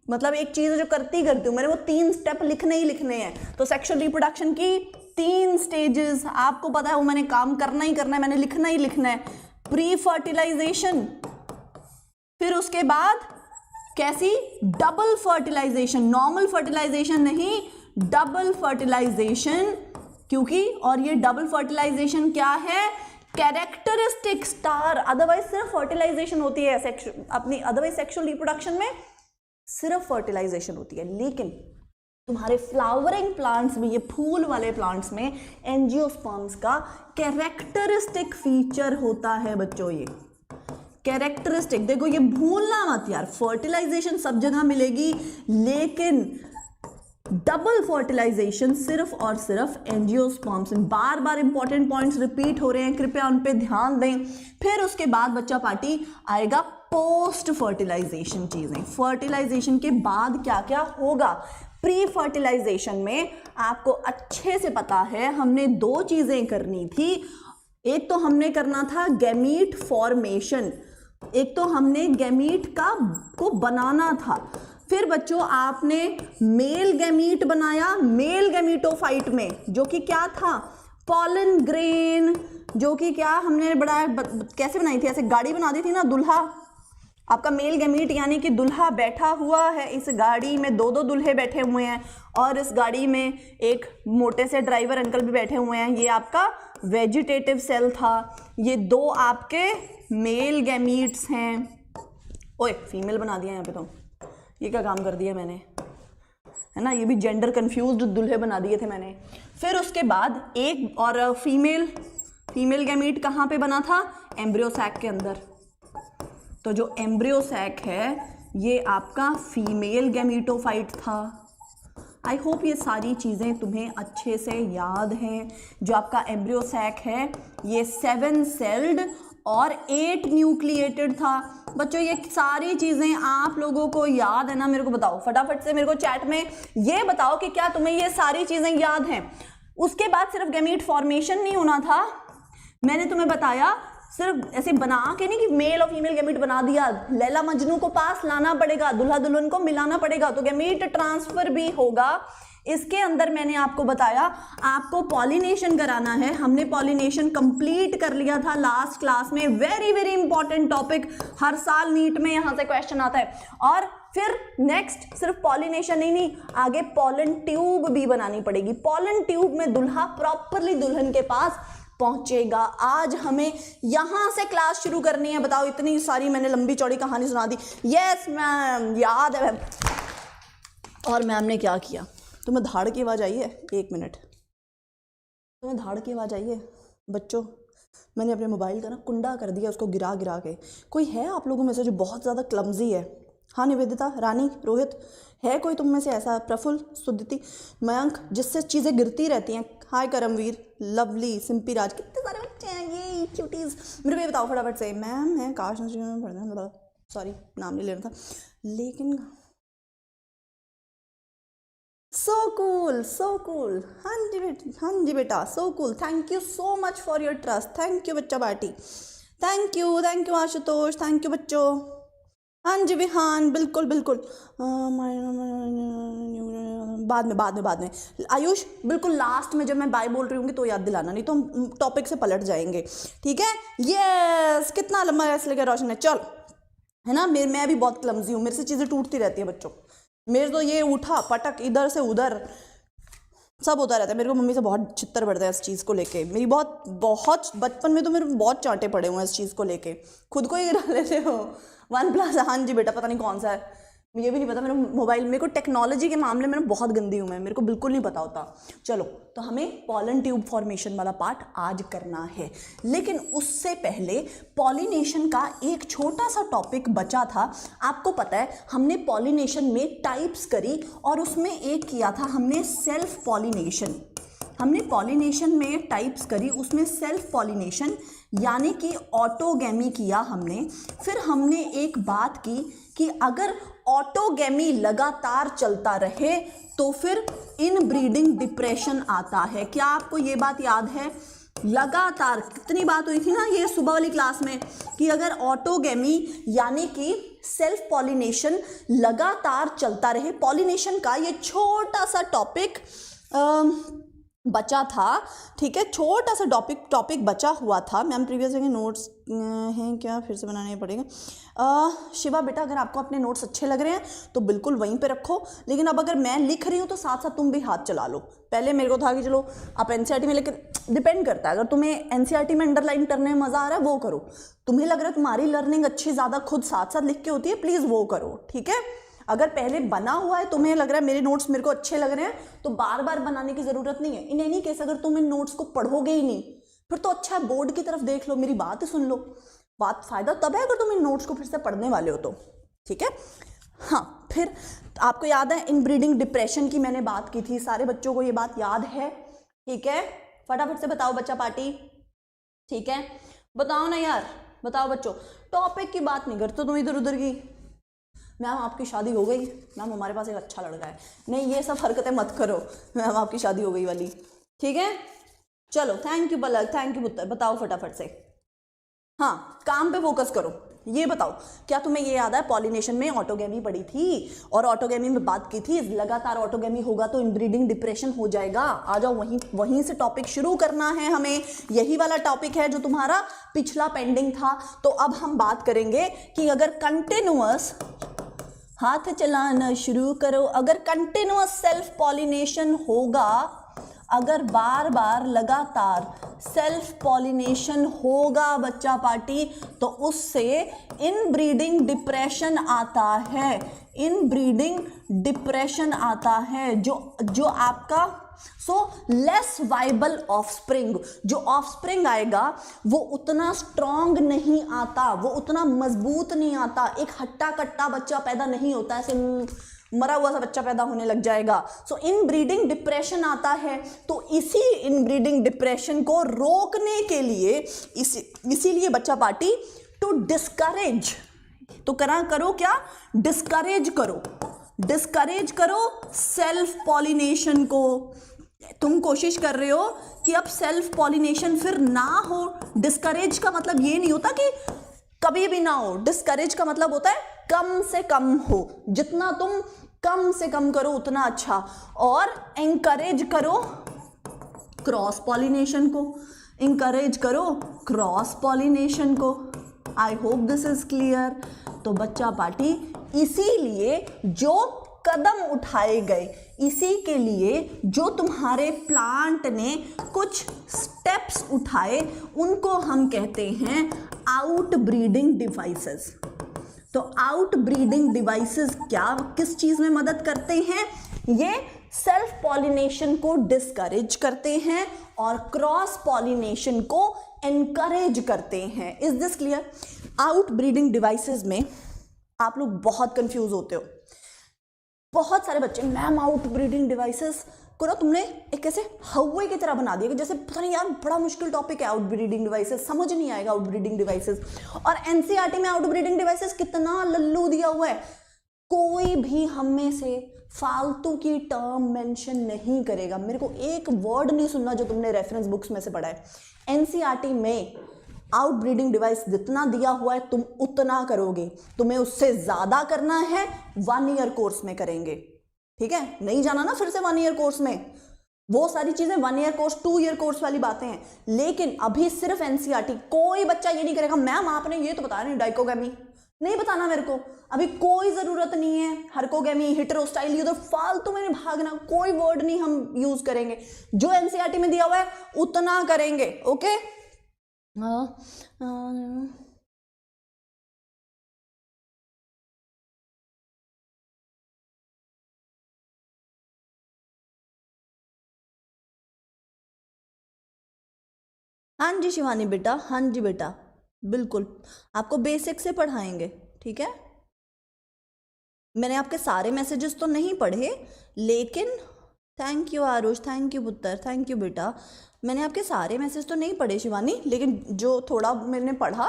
मतलब एक चीज जो करती हूँ मैंने वो 3 स्टेप लिखने ही लिखने हैं। तो सेक्सुअल रिप्रोडक्शन की 3 स्टेजेस आपको पता है, वो मैंने काम करना ही करना है, मैंने लिखना ही लिखना है। प्री फर्टिलाइजेशन, फिर उसके बाद कैसी डबल फर्टिलाइजेशन, नॉर्मल फर्टिलाइजेशन नहीं, डबल फर्टिलाइजेशन। क्योंकि और ये डबल फर्टिलाइजेशन क्या है, कैरेक्टरिस्टिक स्टार। अदरवाइज सिर्फ फर्टिलाइजेशन होती है अपनी, अदरवाइज सेक्सुअल रिप्रोडक्शन में सिर्फ फर्टिलाइजेशन होती है। लेकिन तुम्हारे फ्लावरिंग प्लांट्स में, ये फूल वाले प्लांट्स में एंजियोस्पर्म्स का कैरेक्टरिस्टिक फीचर होता है बच्चों। ये कैरेक्टरिस्टिक देखो, ये भूलना मत यार, फर्टिलाइजेशन सब जगह मिलेगी लेकिन डबल फर्टिलाइजेशन सिर्फ और सिर्फ एंजियोस्पर्म्स में। बार बार इंपॉर्टेंट पॉइंट्स रिपीट हो रहे हैं, कृपया उन पे ध्यान दें। फिर उसके बाद बच्चा पार्टी आएगा पोस्ट फर्टिलाइजेशन चीजें। फर्टिलाइजेशन के बाद क्या क्या होगा, प्री फर्टिलाइजेशन में आपको अच्छे से पता है हमने 2 चीजें करनी थी। एक तो हमने करना था गैमीट फॉर्मेशन, एक तो हमने गैमीट को बनाना था। फिर बच्चों आपने मेल गैमीट बनाया, मेल गैमीटोफाइट में, जो कि क्या था, पॉलन ग्रेन, जो कि क्या हमने बनाया, कैसे बनाई थी, ऐसे गाड़ी बना दी थी ना, दुल्हा। आपका मेल गैमीट यानी कि दुल्हा बैठा हुआ है इस गाड़ी में, 2 दुल्हे बैठे हुए हैं और इस गाड़ी में एक मोटे से ड्राइवर अंकल भी बैठे हुए हैं। ये आपका वेजिटेटिव सेल था। ये 2 आपके मेल गैमीट्स हैं। ओए फीमेल बना दिया यहाँ पे, तो ये क्या काम कर दिया मैंने, है ना, ये भी जेंडर कंफ्यूज्ड दूल्हे बना दिए थे मैंने। फिर उसके बाद एक और फीमेल गैमीट कहाँ पे बना था, एम्ब्रियो सैक के अंदर। तो जो एम्ब्रियो सैक है ये आपका फीमेल गैमीटोफाइट था। आई होप ये सारी चीज़ें तुम्हें अच्छे से याद हैं। जो आपका एम्ब्रियो सैक है ये 7 सेल्ड और 8 न्यूक्लिएटेड था। बच्चों ये सारी चीज़ें आप लोगों को याद है ना, मेरे को बताओ फटाफट से, मेरे को चैट में ये बताओ कि क्या तुम्हें ये सारी चीज़ें याद हैं। उसके बाद सिर्फ गैमीट फॉर्मेशन नहीं होना था, मैंने तुम्हें बताया सिर्फ ऐसे बना के नहीं कि मेल और फीमेल गैमीट बना दिया, लैला मजनू को पास लाना पड़ेगा, दुल्हा दुल्हन को मिलाना पड़ेगा, तो गैमीट ट्रांसफर भी होगा। इसके अंदर मैंने आपको बताया आपको पॉलिनेशन कराना है। हमने पॉलिनेशन कंप्लीट कर लिया था लास्ट क्लास में। वेरी वेरी इंपॉर्टेंट टॉपिक, हर साल नीट में यहां से क्वेश्चन आता है। और फिर नेक्स्ट सिर्फ पॉलिनेशन ही नहीं, आगे पॉलन ट्यूब भी बनानी पड़ेगी। पॉलन ट्यूब में दुल्हा प्रॉपरली दुल्हन के पास पहुंचेगा। आज हमें यहां से क्लास शुरू करनी है। बताओ इतनी सारी मैंने लंबी चौड़ी कहानी सुना दी। यस मैम, याद है मैम। और मैम ने क्या किया, तुम्हें धाड़ की आवाज़ आई है, 1 मिनट, तुम्हें धाड़ की आवाज़ आई है बच्चों। मैंने अपने मोबाइल का ना कुंडा कर दिया, उसको गिरा गिरा के। कोई है आप लोगों में से जो बहुत ज़्यादा क्लमजी है? हाँ निवेदिता, रानी, रोहित, है कोई तुम में से ऐसा? प्रफुल्ल, सुदिति, मयंक, जिससे चीज़ें गिरती रहती हैं? हाय करमवीर, लवली, सिंपी राज, कितने सारे बच्चे हैं ये क्यूटीज। मेरे को बताओ फटाफट से। मैम है काश, सॉरी नाम नहीं लेना था, लेकिन सो कूल, सो कूल। हाँ जी बेटा, so cool. Thank you so much for your trust. Thank you बच्चा party, thank you Ashutosh, thank you बच्चों। हाँ जी विहान, बिल्कुल बिल्कुल। बाद में आयुष, बिल्कुल लास्ट में जब मैं बाय बोल रही हूँगी तो याद दिलाना, नहीं तो हम टॉपिक से पलट जाएंगे, ठीक है? यस, कितना लंबा गैस लेकर रोशन है, चल, है ना। मैं भी बहुत क्लमजी हूँ, मेरे से चीज़ें टूटती रहती हैं बच्चों। मेरे तो ये उठा पटक, इधर से उधर सब होता रहता है। मेरे को मम्मी से बहुत छित्तर पड़ता है इस चीज़ को लेके। मेरी बहुत बचपन में तो मेरे बहुत चांटे पड़े हुए हैं इस चीज़ को लेके। खुद को ही गिरा लेते हो। OnePlus, हाँ जी बेटा, पता नहीं कौन सा है, मुझे भी नहीं पता। मेरे मोबाइल, मेरे को टेक्नोलॉजी के मामले में बहुत गंदी हूँ मैं, मेरे को बिल्कुल नहीं पता होता। चलो, तो हमें पॉलन ट्यूब फॉर्मेशन वाला पार्ट आज करना है, लेकिन उससे पहले पॉलिनेशन का एक छोटा सा टॉपिक बचा था। आपको पता है हमने पॉलिनेशन में टाइप्स करी और उसमें एक किया था हमने सेल्फ पॉलिनेशन। हमने पॉलिनेशन में टाइप्स करी, उसमें सेल्फ पॉलिनेशन यानी कि ऑटोगैमी किया हमने। फिर हमने एक बात की कि अगर ऑटोगैमी लगातार चलता रहे तो फिर इनब्रीडिंग डिप्रेशन आता है। क्या आपको ये बात याद है? लगातार कितनी बात हुई थी ना ये सुबह वाली क्लास में कि अगर ऑटोगैमी यानी कि सेल्फ पॉलिनेशन लगातार चलता रहे। पॉलिनेशन का ये छोटा सा टॉपिक बचा था, ठीक है, छोटा सा टॉपिक बचा हुआ था। मैम प्रीवियस के नोट्स हैं क्या, फिर से बनाने पड़ेगा। शिवा बेटा, अगर आपको अपने नोट्स अच्छे लग रहे हैं तो बिल्कुल वहीं पे रखो, लेकिन अब अगर मैं लिख रही हूँ तो साथ साथ तुम भी हाथ चला लो। पहले मेरे को था कि चलो आप एनसीईआरटी में, लेकिन डिपेंड करता है, अगर तुम्हें एनसीईआरटी में अंडरलाइन करने में मज़ा आ रहा है वो करो, तुम्हें लग रहा है तुम्हारी लर्निंग अच्छी ज़्यादा खुद साथ साथ लिख के होती है, प्लीज़ वो करो, ठीक है। अगर पहले बना हुआ है, तुम्हें लग रहा है मेरे नोट्स मेरे को अच्छे लग रहे हैं, तो बार बार बनाने की ज़रूरत नहीं है। इन एनी केस अगर तुम इन नोट्स को पढ़ोगे ही नहीं, फिर तो अच्छा है बोर्ड की तरफ देख लो, मेरी बात ही सुन लो। बात फ़ायदा तब है अगर तुम इन नोट्स को फिर से पढ़ने वाले हो तो, ठीक है। हाँ, फिर आपको याद है इनब्रीडिंग डिप्रेशन की मैंने बात की थी, सारे बच्चों को ये बात याद है, ठीक है। फटाफट से बताओ बच्चा पार्टी, ठीक है, बताओ ना यार, बताओ बच्चों। टॉपिक की बात नहीं करते तुम इधर उधर की। मैम आपकी शादी हो गई, मैम हमारे पास एक अच्छा लड़का है, नहीं ये सब हरकतें मत करो, मैम आपकी शादी हो गई वाली, ठीक है। चलो thank you Palak, thank you पुत्र, बताओ फटाफट से। हाँ, काम पे फोकस करो। ये बताओ, क्या तुम्हें ये याद है पॉलिनेशन में ऑटोगेमी पढ़ी थी, और ऑटोगेमी में बात की थी लगातार ऑटोगेमी होगा तो इनब्रीडिंग डिप्रेशन हो जाएगा। आ जाओ, वहीं से टॉपिक शुरू करना है हमें, यही वाला टॉपिक है जो तुम्हारा पिछला पेंडिंग था। तो अब हम बात करेंगे कि अगर कंटिन्यूअस, हाथ चलाना शुरू करो, अगर कंटिन्यूअस सेल्फ पॉलिनेशन होगा, अगर बार बार लगातार सेल्फ पॉलिनेशन होगा बच्चा पार्टी, तो उससे इनब्रीडिंग डिप्रेशन आता है, इनब्रीडिंग डिप्रेशन आता है, जो आपका लेस वाइबल ऑफस्प्रिंग, जो ऑफस्प्रिंग आएगा वो उतना स्ट्रॉन्ग नहीं आता, वो उतना मजबूत नहीं आता, एक हट्टा कट्टा बच्चा पैदा नहीं होता, ऐसे मरा हुआ सा बच्चा पैदा होने लग जाएगा। इनब्रीडिंग डिप्रेशन आता है। तो इसी इनब्रीडिंग डिप्रेशन को रोकने के लिए, इसीलिए बच्चा पार्टी टू डिस्करेज, तो करो क्या, डिस्करेज करो सेल्फ पॉलिनेशन को। तुम कोशिश कर रहे हो कि अब सेल्फ पॉलिनेशन फिर ना हो। डिस्करेज का मतलब ये नहीं होता कि कभी भी ना हो, डिस्करेज का मतलब होता है कम से कम हो, जितना तुम कम से कम करो उतना अच्छा। और एंकरेज करो क्रॉस पॉलिनेशन को, इंकरेज करो क्रॉस पॉलिनेशन को। आई होप दिस इज क्लियर। तो बच्चा पार्टी इसीलिए जो कदम उठाए गए, इसी के लिए जो तुम्हारे प्लांट ने कुछ स्टेप्स उठाए, उनको हम कहते हैं आउट ब्रीडिंग डिवाइसेस। तो आउट ब्रीडिंग डिवाइसेस किस चीज में मदद करते हैं? ये सेल्फ पॉलिनेशन को डिस्करेज करते हैं और क्रॉस पॉलिनेशन को एनकरेज करते हैं। Is this clear? Out breeding devices में आप लोग बहुत कंफ्यूज होते हो। बहुत सारे बच्चे, मैम आउट ब्रीडिंग डिवाइसेस को ना तुमने एक ऐसे हवा की तरह बना दिया कि जैसे पता नहीं यार बड़ा मुश्किल टॉपिक है आउट ब्रीडिंग डिवाइसेस, समझ नहीं आएगा आउट ब्रीडिंग डिवाइसेस। और एनसीईआरटी में आउट ब्रीडिंग डिवाइसेस कितना लल्लू दिया हुआ है, कोई भी हम में से फालतू की टर्म मेंशन नहीं करेगा। मेरे को एक वर्ड नहीं सुनना जो तुमने रेफरेंस बुक्स में से पढ़ा है। एनसीईआरटी में आउट ब्रीडिंग डिवाइस जितना दिया हुआ है तुम उतना करोगे, तुम्हें उससे ज्यादा करना है 1 ईयर कोर्स में करेंगे, ठीक है? नहीं जाना ना फिर से 1 ईयर कोर्स में, वो सारी चीजें 1 ईयर कोर्स 2 ईयर कोर्स वाली बातें हैं। लेकिन अभी सिर्फ एनसीईआरटी, कोई बच्चा ये नहीं करेगा मैम आपने ये तो बताया नहीं डाइकोगेमी, नहीं बताना मेरे को, अभी कोई जरूरत नहीं है। हरकोगेमी, हेटेरोस्टाइल, ये तो फालतू में भागना, कोई वर्ड नहीं हम यूज करेंगे, जो एनसीईआरटी में दिया हुआ है उतना करेंगे। ओके हाँ जी शिवानी बेटा, हाँ जी बेटा, बिल्कुल आपको बेसिक से पढ़ाएंगे, ठीक है? मैंने आपके सारे मैसेजेस तो नहीं पढ़े, लेकिन thank you Aarush, thank you पुत्र, थैंक यू बेटा। मैंने आपके सारे मैसेज तो नहीं पढ़े शिवानी, लेकिन जो थोड़ा मैंने पढ़ा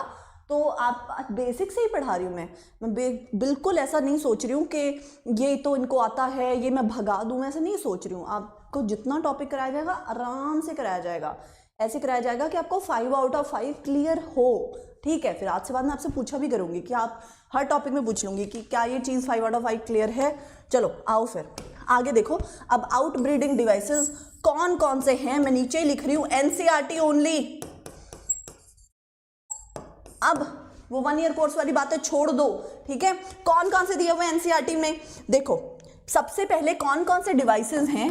तो आप बेसिक से ही पढ़ा रही हूँ मैं बिल्कुल ऐसा नहीं सोच रही हूँ कि ये तो इनको आता है ये मैं भगा दूँ, ऐसा नहीं सोच रही हूँ। आपको जितना टॉपिक कराया जाएगा आराम से कराया जाएगा, ऐसे कराया जाएगा कि आपको 5 आउट ऑफ 5 क्लियर हो, ठीक है। फिर आज से बाद में आपसे पूछा भी करूंगी कि आप हर टॉपिक में पूछ लूंगी कि क्या ये चीज़ 5 आउट ऑफ 5 क्लियर है। चलो आओ फिर आगे देखो। अब आउट ब्रीडिंग डिवाइसेस कौन कौन से हैं, मैं नीचे ही लिख रही हूँ, एनसीईआरटी ओनली। अब वो 1 ईयर कोर्स वाली बातें छोड़ दो, ठीक है। कौन कौन से दिए हुए एनसीईआरटी में, देखो सबसे पहले कौन कौन से डिवाइसेस हैं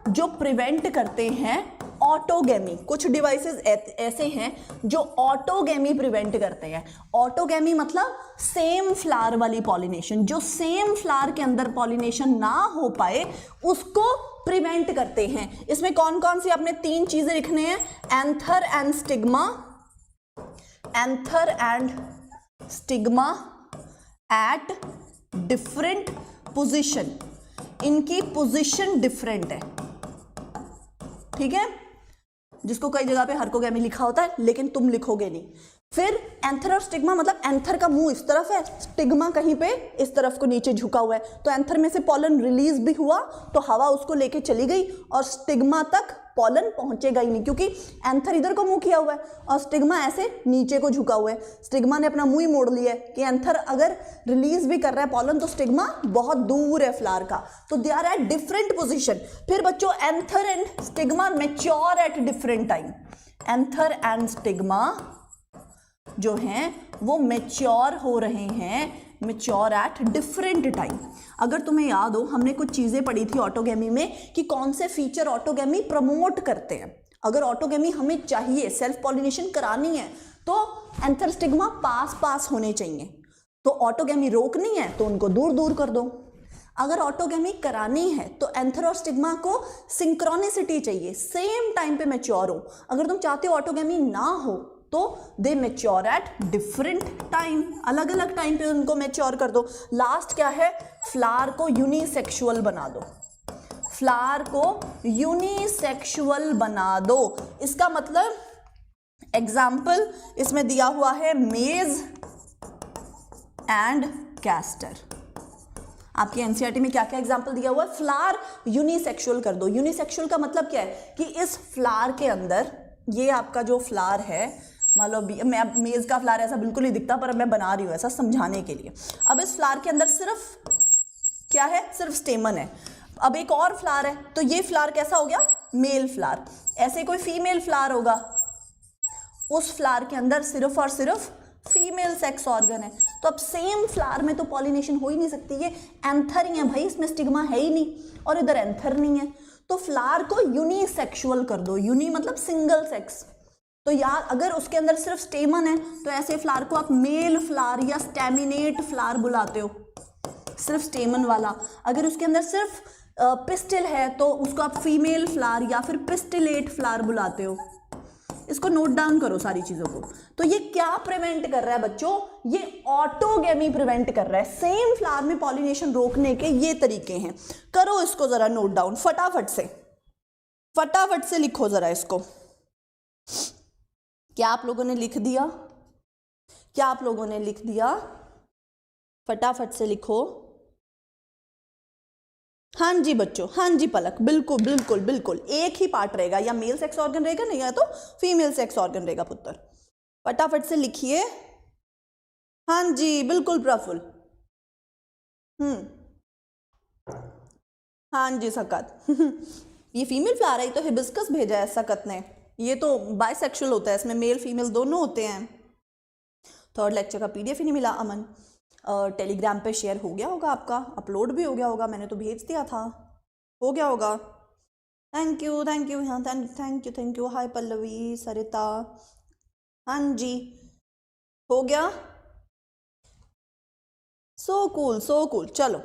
जो प्रिवेंट करते हैं ऑटोगेमी। कुछ डिवाइसेस ऐसे हैं जो ऑटोगेमी प्रिवेंट करते हैं। ऑटोगेमी मतलब सेम फ्लावर वाली पॉलिनेशन, जो सेम फ्लावर के अंदर पॉलिनेशन ना हो पाए उसको प्रिवेंट करते हैं। इसमें कौन कौन सी आपने 3 चीजें लिखने हैं, anther and stigma, anther and stigma eight different position. इनकी पोजीशन डिफरेंट है, ठीक है। जिसको कई जगह पे हर्कोगेमी लिखा होता है लेकिन तुम लिखोगे नहीं। फिर एंथर और स्टिग्मा मतलब एंथर का मुंह इस तरफ है, स्टिग्मा कहीं पे इस तरफ को नीचे झुका हुआ है। तो एंथर में से पॉलन रिलीज भी हुआ तो हवा उसको लेके चली गई और स्टिग्मा तक पॉलन पहुंचेगा ही नहीं, क्योंकि एंथर इधर को मुंह किया हुआ है और स्टिग्मा ऐसे नीचे को झुका हुआ है। स्टिग्मा ने अपना मुंह ही मोड़ लिया है कि एंथर अगर रिलीज भी कर रहा है पॉलन तो स्टिग्मा बहुत दूर है फ्लावर का, तो they are at different position. फिर बच्चों anther and stigma mature at different time. Anther and stigma जो हैं वो मैच्योर हो रहे हैं, मैच्योर एट डिफरेंट टाइम। अगर तुम्हें याद हो हमने कुछ चीजें पढ़ी थी ऑटोगेमी में कि कौन से फीचर ऑटोगेमी प्रमोट करते हैं। अगर ऑटोगेमी हमें चाहिए, सेल्फ पॉलिनेशन करानी है तो एंथर स्टिग्मा पास पास होने चाहिए। तो ऑटोगेमी रोकनी है तो उनको दूर दूर कर दो। अगर ऑटोगेमी करानी है तो एंथर और स्टिग्मा को सिंक्रोनिसिटी चाहिए, सेम टाइम पे मैच्योर हो। अगर तुम चाहते हो ऑटोगेमी ना हो तो दे मैच्योर एट डिफरेंट टाइम, अलग अलग टाइम पे उनको मैच्योर कर दो। लास्ट क्या है, फ्लावर को यूनिसेक्सुअल बना दो, फ्लावर को यूनिसेक्सुअल बना दो। इसका मतलब एग्जाम्पल इसमें दिया हुआ है मेज एंड कैस्टर। आपके एनसीईआरटी में क्या क्या एग्जाम्पल दिया हुआ है, फ्लावर यूनिसेक्सुअल कर दो। यूनिसेक्सुअल का मतलब क्या है कि इस फ्लावर के अंदर, ये आपका जो फ्लावर है, मान लो मैं मेज का फ्लावर ऐसा बिल्कुल नहीं दिखता पर मैं बना रही हूँ ऐसा समझाने के लिए। अब इस फ्लावर के अंदर सिर्फ क्या है, सिर्फ स्टेमन है। अब एक और फ्लावर है तो ये फ्लावर कैसा हो गया, मेल फ्लावर। ऐसे कोई फीमेल फ्लावर होगा, उस फ्लावर के अंदर सिर्फ और सिर्फ फीमेल सेक्स ऑर्गन है। तो अब सेम फ्लावर में तो पॉलिनेशन हो ही नहीं सकती, ये एंथर ही है भाई, इसमें स्टिग्मा है ही नहीं और इधर एंथर नहीं है। तो फ्लावर को यूनिसेक्सुअल कर दो, यूनि मतलब सिंगल सेक्स। तो यार अगर उसके अंदर सिर्फ स्टेमन है तो ऐसे फ्लावर को आप मेल फ्लावर या स्टेमिनेट फ्लावर बुलाते हो, सिर्फ स्टेमन वाला। अगर उसके अंदर सिर्फ पिस्टिल है तो उसको आप फीमेल फ्लावर या फिर पिस्टिलेट फ्लावर बुलाते हो। इसको नोट डाउन करो सारी चीजों को। तो ये क्या प्रिवेंट कर रहा है बच्चों, ये ऑटोगेमी प्रिवेंट कर रहा है। सेम फ्लावर में पॉलिनेशन रोकने के ये तरीके हैं। करो इसको जरा नोट डाउन, फटाफट से लिखो जरा इसको। क्या आप लोगों ने लिख दिया, क्या आप लोगों ने लिख दिया, फटाफट से लिखो। हाँ जी बच्चों, हाँ जी पलक, बिल्कुल बिल्कुल बिल्कुल। एक ही पार्ट रहेगा, या मेल सेक्स ऑर्गन रहेगा नहीं या तो फीमेल सेक्स ऑर्गन रहेगा पुत्र। फटाफट से लिखिए। हाँ जी बिल्कुल प्रफुल्ल। हाँ जी सकत। ये फीमेल फ्लावर है, तो हिबिस्कस भेजा है सकत ने। ये तो बाइसेक्सुअल होता है, इसमें मेल फीमेल दोनों होते हैं। थर्ड लेक्चर का पीडीएफ ही नहीं मिला अमन। टेलीग्राम पे शेयर हो गया होगा आपका, अपलोड भी हो गया होगा, मैंने तो भेज दिया था, हो गया होगा। थैंक यू हाँ थैंक यू। हाय पल्लवी, सरिता, हाँ जी हो गया। So cool. चलो,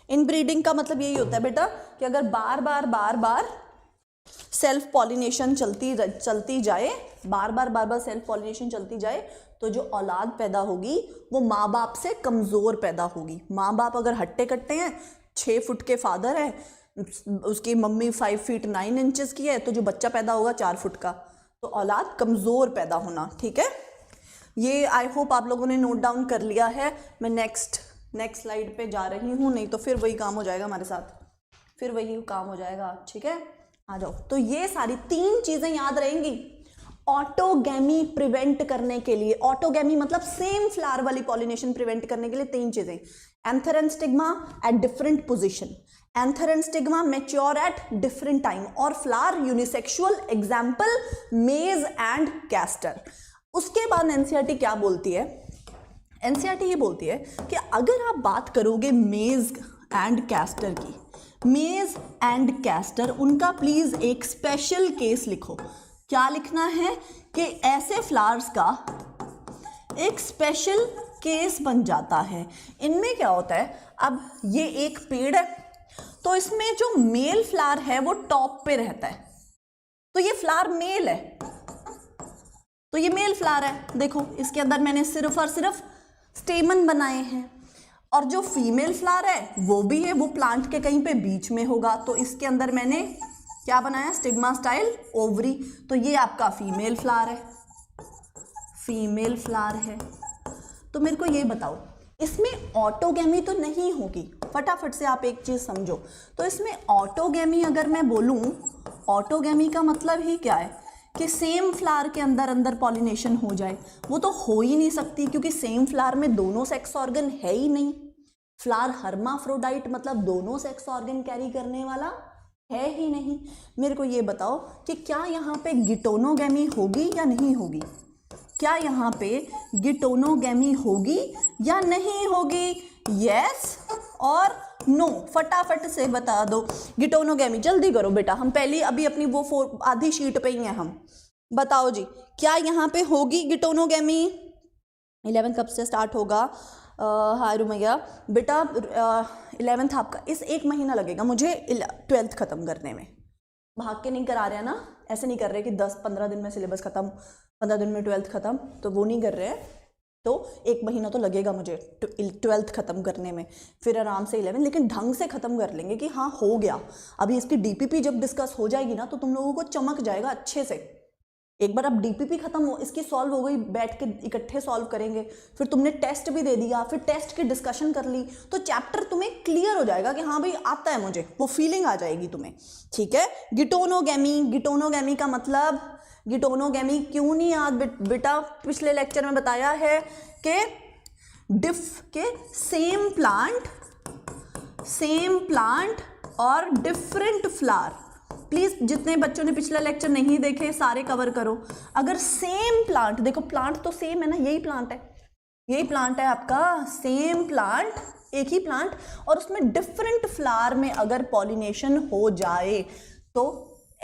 इन ब्रीडिंग का मतलब यही होता है बेटा कि अगर बार बार सेल्फ पॉलिनेशन चलती जाए, बार बार सेल्फ पॉलिनेशन चलती जाए तो जो औलाद पैदा होगी वो माँ बाप से कमज़ोर पैदा होगी। माँ बाप अगर हट्टे कट्टे हैं, 6 फुट के फादर है, उसकी मम्मी 5 फीट 9 इंचेस की है, तो जो बच्चा पैदा होगा 4 फुट का, तो औलाद कमज़ोर पैदा होना। ठीक है, ये आई होप आप लोगों ने नोट डाउन कर लिया है। मैं नेक्स्ट स्लाइड पे जा रही हूँ, नहीं तो फिर वही काम हो जाएगा हमारे साथ, फिर वही काम हो जाएगा। ठीक है, आ जाओ। तो ये सारी 3 चीजें याद रहेंगी ऑटोगैमी प्रिवेंट करने के लिए। ऑटोगैमी मतलब सेम फ्लावर वाली पॉलिनेशन प्रिवेंट करने के लिए 3 चीजें, anther and stigma eight different position, anther and stigma mature at different time, और फ्लावर यूनिसेक्सुअल, एग्जाम्पल मेज एंड कैस्टर। उसके बाद एनसीईआरटी क्या बोलती है? एनसीईआरटी ये बोलती है कि अगर आप बात करोगे मेज एंड कैस्टर की, मेज एंड कैस्टर, उनका प्लीज एक स्पेशल केस लिखो। क्या लिखना है? कि ऐसे फ्लावर्स का एक स्पेशल केस बन जाता है। इनमें क्या होता है, अब ये एक पेड़ है तो इसमें जो मेल फ्लावर है वो टॉप पे रहता है, तो ये फ्लावर मेल है, तो ये मेल फ्लावर है। देखो इसके अंदर मैंने सिर्फ और सिर्फ स्टेमन बनाए हैं, और जो फीमेल फ्लावर है वो भी है, वो प्लांट के कहीं पे बीच में होगा, तो इसके अंदर मैंने क्या बनाया? Stigma style ovary. तो ये आपका फीमेल फ्लावर है, फीमेल फ्लावर है। तो मेरे को ये बताओ, इसमें ऑटोगैमी तो नहीं होगी? फटाफट से आप एक चीज समझो। तो इसमें ऑटोगैमी अगर मैं बोलूं, ऑटोगैमी का मतलब ही क्या है? कि सेम फ्लावर के अंदर अंदर पॉलिनेशन हो जाए। वो तो हो ही नहीं सकती, क्योंकि सेम फ्लावर में दोनों सेक्स ऑर्गन है ही नहीं। फ्लावर हर्माफ्रोडाइट मतलब दोनों सेक्स ऑर्गन कैरी करने वाला है ही नहीं। मेरे को ये बताओ कि क्या यहाँ पे गिटोनोगैमी होगी या नहीं होगी? क्या यहाँ पे गिटोनोगैमी होगी या नहीं होगी? यस और नो, फटाफट से बता दो। गिटोनोगैमी, जल्दी करो बेटा, हम पहले अभी अपनी वो आधी शीट पे ही हैं हम। बताओ जी, क्या यहाँ पे होगी गिटोनोगैमी? 11 कब से स्टार्ट होगा? हाय रुमैया बेटा, 11th आपका, इस 1 महीना लगेगा मुझे 12th खत्म करने में। भाग के नहीं करा रहे हैं ना, ऐसे नहीं कर रहे कि 10-15 दिन में सिलेबस खत्म, 15 दिन में 12th खत्म, तो वो नहीं कर रहे हैं। तो 1 महीना तो लगेगा मुझे 12th खत्म करने में, फिर आराम से 11, लेकिन ढंग से खत्म कर लेंगे कि हाँ हो गया। अभी इसकी डीपीपी जब डिस्कस हो जाएगी ना, तो तुम लोगों को चमक जाएगा अच्छे से। एक बार अब डीपीपी खत्म हो, इसकी सॉल्व हो गई, बैठ के इकट्ठे सॉल्व करेंगे, फिर तुमने टेस्ट भी दे दिया, फिर टेस्ट की डिस्कशन कर ली, तो चैप्टर तुम्हें क्लियर हो जाएगा कि हाँ भाई आता है मुझे, वो फीलिंग आ जाएगी तुम्हें। ठीक है। गिटोनोगैमी, गिटोनोगैमी का मतलब, गिटोनोगैमी क्यों नहीं याद बेटा? पिछले लेक्चर में बताया है कि सेम प्लांट और डिफरेंट फ्लावर। प्लीज जितने बच्चों ने पिछला लेक्चर नहीं देखे सारे कवर करो। अगर सेम प्लांट, देखो प्लांट तो सेम है ना, यही प्लांट है, यही प्लांट है आपका, सेम प्लांट, एक ही प्लांट, और उसमें डिफरेंट फ्लावर में अगर पॉलिनेशन हो जाए, तो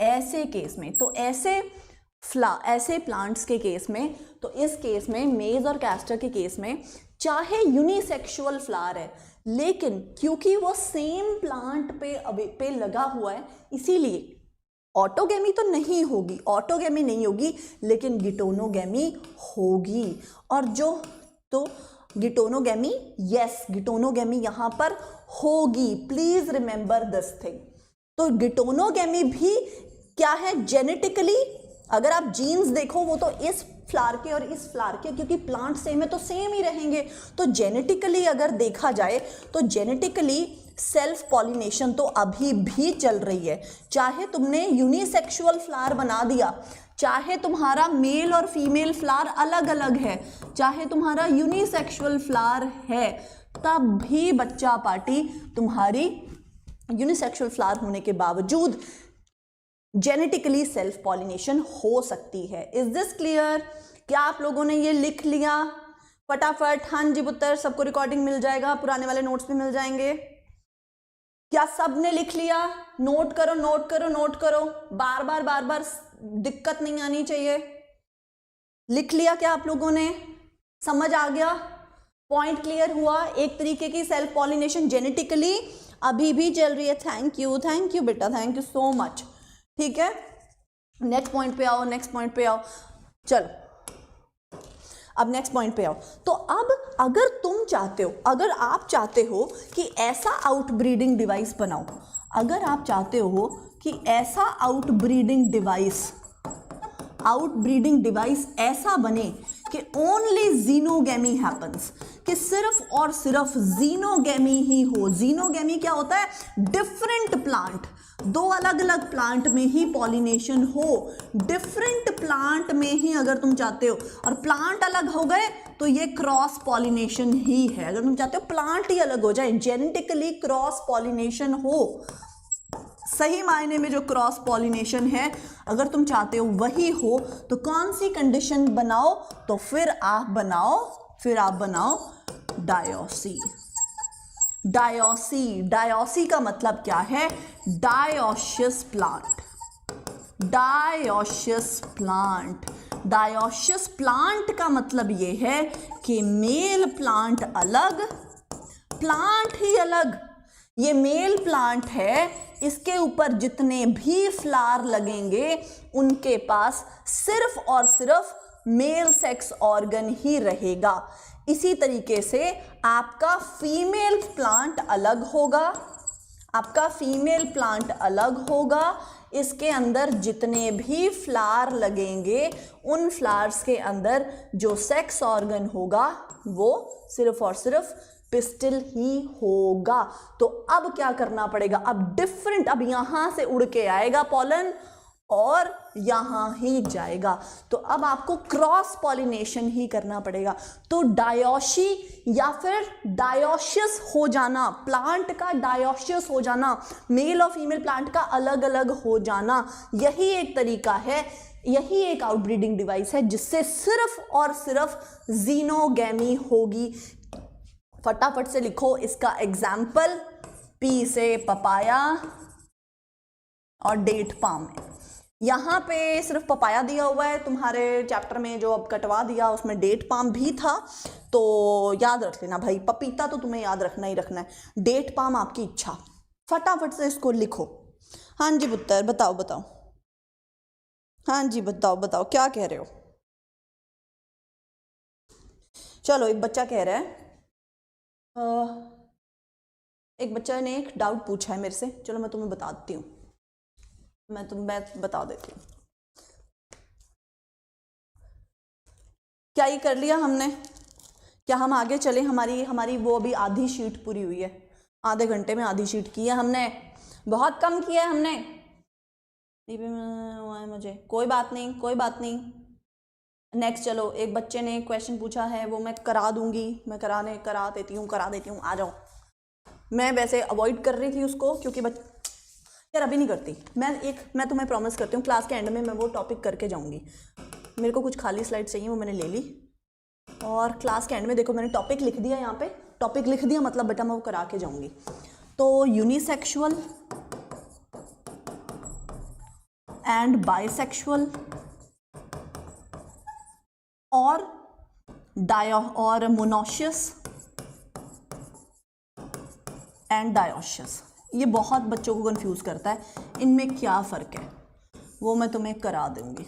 ऐसे केस में, तो ऐसे प्लांट्स के केस में, तो इस केस में मेज और कैस्टर के केस में, चाहे यूनिसेक्सुअल फ्लावर है, लेकिन क्योंकि वो सेम प्लांट पे लगा हुआ है, इसीलिए ऑटोगैमी तो नहीं होगी, ऑटोगैमी नहीं होगी, लेकिन गिटोनोगैमी होगी। और जो तो गिटोनोगैमी, यस गिटोनोगैमी यहां पर होगी, प्लीज रिमेंबर दिस थिंग। तो गिटोनोगैमी भी क्या है? जेनेटिकली, अगर आप जीन्स देखो वो तो इस फ्लावर के और इस फ्लावर के, क्योंकि प्लांट सेम है तो सेम ही रहेंगे। तो जेनेटिकली अगर देखा जाए तो जेनेटिकली सेल्फ पॉलिनेशन तो अभी भी चल रही है। चाहे तुमने यूनिसेक्सुअल फ्लावर बना दिया, चाहे तुम्हारा मेल और फीमेल फ्लावर अलग अलग है, चाहे तुम्हारा यूनिसेक्सुअल फ्लावर है, तब भी बच्चा पार्टी तुम्हारी यूनिसेक्सुअल फ्लावर होने के बावजूद जेनेटिकली सेल्फ पॉलिनेशन हो सकती है। Is this clear? क्या आप लोगों ने ये लिख लिया? फटाफट, हाँ जी पुत्र, सबको रिकॉर्डिंग मिल जाएगा, पुराने वाले नोट्स भी मिल जाएंगे। क्या सब ने लिख लिया? नोट करो नोट करो नोट करो, बार बार दिक्कत नहीं आनी चाहिए। लिख लिया क्या आप लोगों ने? समझ आ गया? पॉइंट क्लियर हुआ? एक तरीके की सेल्फ पॉलिनेशन जेनेटिकली अभी भी चल रही है। थैंक यू बेटा, थैंक यू सो मच। ठीक है, नेक्स्ट पॉइंट पे आओ, नेक्स्ट पॉइंट पे आओ। चलो अब नेक्स्ट पॉइंट पे आओ। तो अब अगर तुम चाहते हो, अगर आप चाहते हो कि ऐसा आउटब्रीडिंग डिवाइस बनाओ, अगर आप चाहते हो कि ऐसा आउटब्रीडिंग डिवाइस ऐसा बने कि ओनली जीनोगैमी हैपन्स, कि सिर्फ और सिर्फ जीनोगेमी ही हो। जीनोगेमी क्या होता है? डिफरेंट प्लांट, दो अलग अलग प्लांट में ही पॉलिनेशन हो, डिफरेंट प्लांट में ही अगर तुम चाहते हो, और प्लांट अलग हो गए तो ये क्रॉस पॉलिनेशन ही है। अगर तुम चाहते हो प्लांट ही अलग हो जाए, जेनेटिकली क्रॉस पॉलिनेशन हो, सही मायने में जो क्रॉस पॉलिनेशन है अगर तुम चाहते हो वही हो, तो कौन सी कंडीशन बनाओ? तो फिर आप बनाओ डायोसी। डायोसी, डायोसी का मतलब क्या है? Dioecious plant. Dioecious plant, dioecious plant का मतलब ये है कि मेल प्लांट अलग, प्लांट ही अलग। ये मेल प्लांट है, इसके ऊपर जितने भी फ्लावर लगेंगे उनके पास सिर्फ और सिर्फ मेल सेक्स ऑर्गन ही रहेगा। इसी तरीके से आपका फीमेल प्लांट अलग होगा, आपका फीमेल प्लांट अलग होगा, इसके अंदर जितने भी फ्लावर लगेंगे उन फ्लावर्स के अंदर जो सेक्स ऑर्गन होगा वो सिर्फ और सिर्फ पिस्टिल ही होगा। तो अब क्या करना पड़ेगा? अब डिफरेंट, अब यहां से उड़ के आएगा पॉलन और यहां ही जाएगा, तो अब आपको क्रॉस पॉलिनेशन ही करना पड़ेगा। तो डायोशी या फिर डायोशियस हो जाना, प्लांट का डायोशियस हो जाना, मेल और फीमेल प्लांट का अलग अलग हो जाना, यही एक तरीका है, यही एक आउटब्रीडिंग डिवाइस है जिससे सिर्फ और सिर्फ जीनोगेमी होगी। फटाफट से लिखो इसका एग्जाम्पल, पी से पपाया और डेट पाम है। यहाँ पे सिर्फ पपाया दिया हुआ है, तुम्हारे चैप्टर में जो अब कटवा दिया उसमें डेट पाम भी था, तो याद रख लेना भाई, पपीता तो तुम्हें याद रखना ही रखना है, डेट पाम आपकी इच्छा। फटाफट से इसको लिखो। हाँ जी पुत्र, बताओ। हाँ जी बताओ क्या कह रहे हो? चलो, एक बच्चा कह रहा है, एक बच्चा ने एक डाउट पूछा है मेरे से, चलो मैं तुम्हें बताती हूँ, मैं बता देती हूँ। क्या ये कर लिया हमने? क्या हम आगे चले? हमारी वो अभी आधी शीट पूरी हुई है, आधे घंटे में आधी शीट की है हमने, बहुत कम किया है हमने। मुझे कोई बात नहीं। नेक्स्ट चलो, एक बच्चे ने क्वेश्चन पूछा है, वो मैं करा दूंगी, मैं करा देती हूँ, आ जाओ। मैं वैसे अवॉइड कर रही थी उसको क्योंकि यार अभी नहीं करती मैं तुम्हें प्रॉमिस करती हूँ क्लास के एंड में मैं वो टॉपिक करके जाऊँगी। मेरे को कुछ खाली स्लाइड चाहिए, वो मैंने ले ली, और क्लास के एंड में देखो मैंने टॉपिक लिख दिया, यहाँ पे टॉपिक लिख दिया, मतलब बेटा मैं वो करा के जाऊँगी। तो यूनिसेक्सुअल एंड बाइसेक्सुअल और मोनोशियस एंड डायोशियस, ये बहुत बच्चों को कंफ्यूज करता है, इनमें क्या फ़र्क है वो मैं तुम्हें करा दूंगी।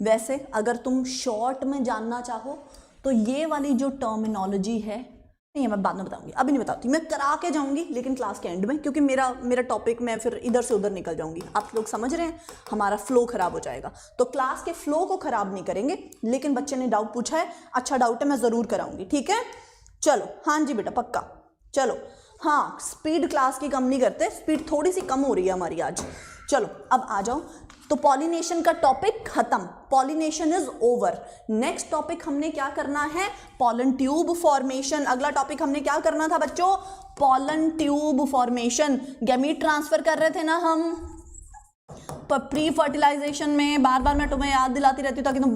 वैसे अगर तुम शॉर्ट में जानना चाहो तो ये वाली जो टर्मिनोलॉजी है, नहीं मैं बाद में बताऊंगी, अभी नहीं बताती, मैं करा के जाऊंगी लेकिन क्लास के एंड में, क्योंकि मेरा टॉपिक मैं फिर इधर से उधर निकल जाऊंगी। आप लोग समझ रहे हैं, हमारा फ्लो खराब हो जाएगा। तो क्लास के फ्लो को खराब नहीं करेंगे, लेकिन बच्चे ने डाउट पूछा है, अच्छा डाउट है, मैं ज़रूर कराऊंगी, ठीक है? चलो, हाँ जी बेटा पक्का। चलो हाँ, स्पीड क्लास की कम नहीं करते, स्पीड थोड़ी सी कम हो रही है हमारी आज। चलो अब आ जाओ। तो पॉलिनेशन का टॉपिक खत्म, pollination is over. Next topic हमने क्या करना है? Pollen tube formation. अगला टॉपिक हमने क्या करना था बच्चों? Pollen tube formation. Gamete transfer कर रहे थे ना हम प्री फर्टिलाइजेशन में, बार बार मैं तुम्हें याद दिलाती रहती हूँ ताकि तुम